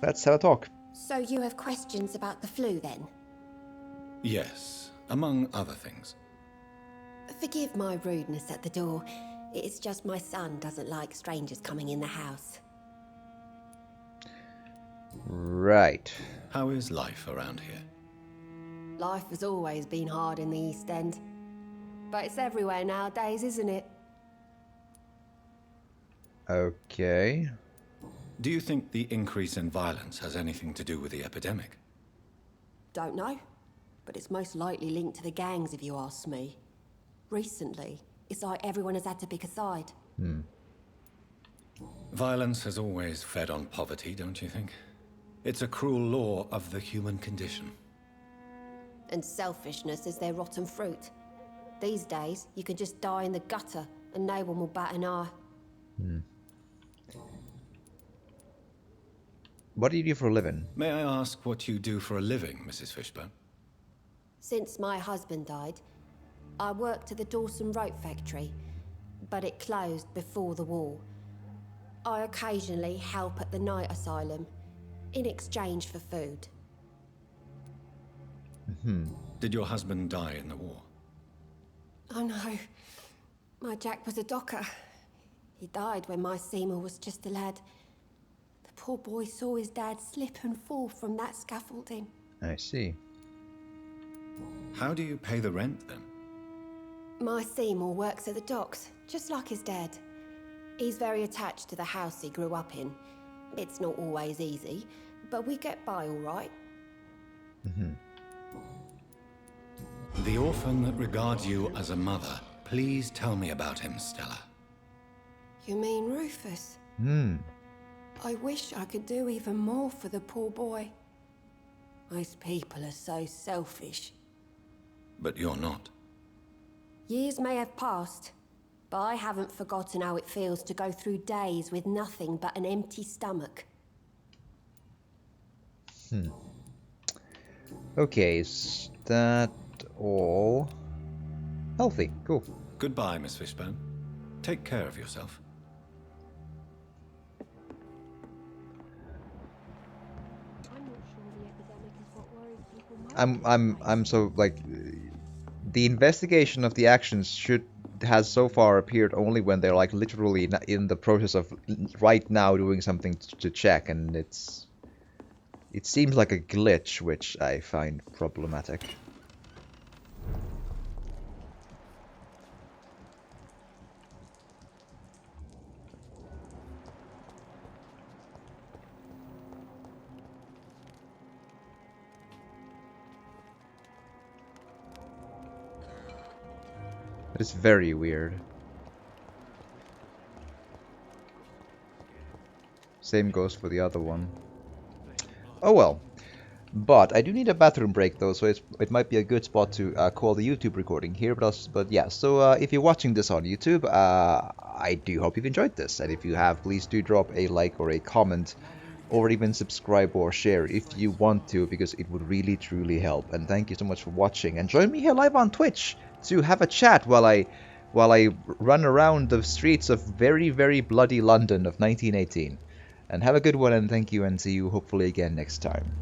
Speaker 1: Let's have a talk.
Speaker 15: So you have questions about the flu, then?
Speaker 12: Yes, among other things.
Speaker 15: Forgive my rudeness at the door. It's just my son doesn't like strangers coming in the house.
Speaker 1: Right.
Speaker 12: How is life around here?
Speaker 15: Life has always been hard in the East End. But it's everywhere nowadays, isn't it?
Speaker 1: Okay.
Speaker 12: Do you think the increase in violence has anything to do with the epidemic?
Speaker 15: Don't know. But it's most likely linked to the gangs, if you ask me. Recently, it's like everyone has had to pick a side.
Speaker 12: Violence has always fed on poverty, don't you think? It's a cruel law of the human condition.
Speaker 15: And selfishness is their rotten fruit. These days, you can just die in the gutter and no one will bat an eye.
Speaker 1: What do you do for a living?
Speaker 12: May I ask what you do for a living, Mrs. Fishburne?
Speaker 15: Since my husband died, I worked at the Dawson Rope factory, but it closed before the war. I occasionally help at the night asylum, in exchange for food.
Speaker 12: Did your husband die in the war?
Speaker 15: Oh no, my Jack was a docker. He died when my Seymour was just a lad. The poor boy saw his dad slip and fall from that scaffolding.
Speaker 1: I see.
Speaker 12: How do you pay the rent then?
Speaker 15: My Seymour works at the docks, just like his dad. He's very attached to the house he grew up in. It's not always easy, but we get by all right.
Speaker 12: The orphan that regards you as a mother. Please tell me about him, Stella.
Speaker 15: You mean Rufus? I wish I could do even more for the poor boy. Most people are so selfish.
Speaker 12: But you're not.
Speaker 15: Years may have passed, but I haven't forgotten how it feels to go through days with nothing but an empty stomach.
Speaker 1: Okay, that all healthy. Cool.
Speaker 12: Goodbye, Miss Fishbone. Take care of yourself.
Speaker 1: I'm so like the investigation of the actions has so far appeared only when they're like literally in the process of right now doing something to check, and it seems like a glitch, which I find problematic. It's very weird. Same goes for the other one. Oh well. But I do need a bathroom break though, so it might be a good spot to call the YouTube recording here. But yeah, so if you're watching this on YouTube, I do hope you've enjoyed this. And if you have, please do drop a like or a comment, or even subscribe or share if you want to, because it would really truly help. And thank you so much for watching. And join me here live on Twitch to have a chat while I run around the streets of very, very bloody London of 1918. And have a good one, and thank you, and see you hopefully again next time.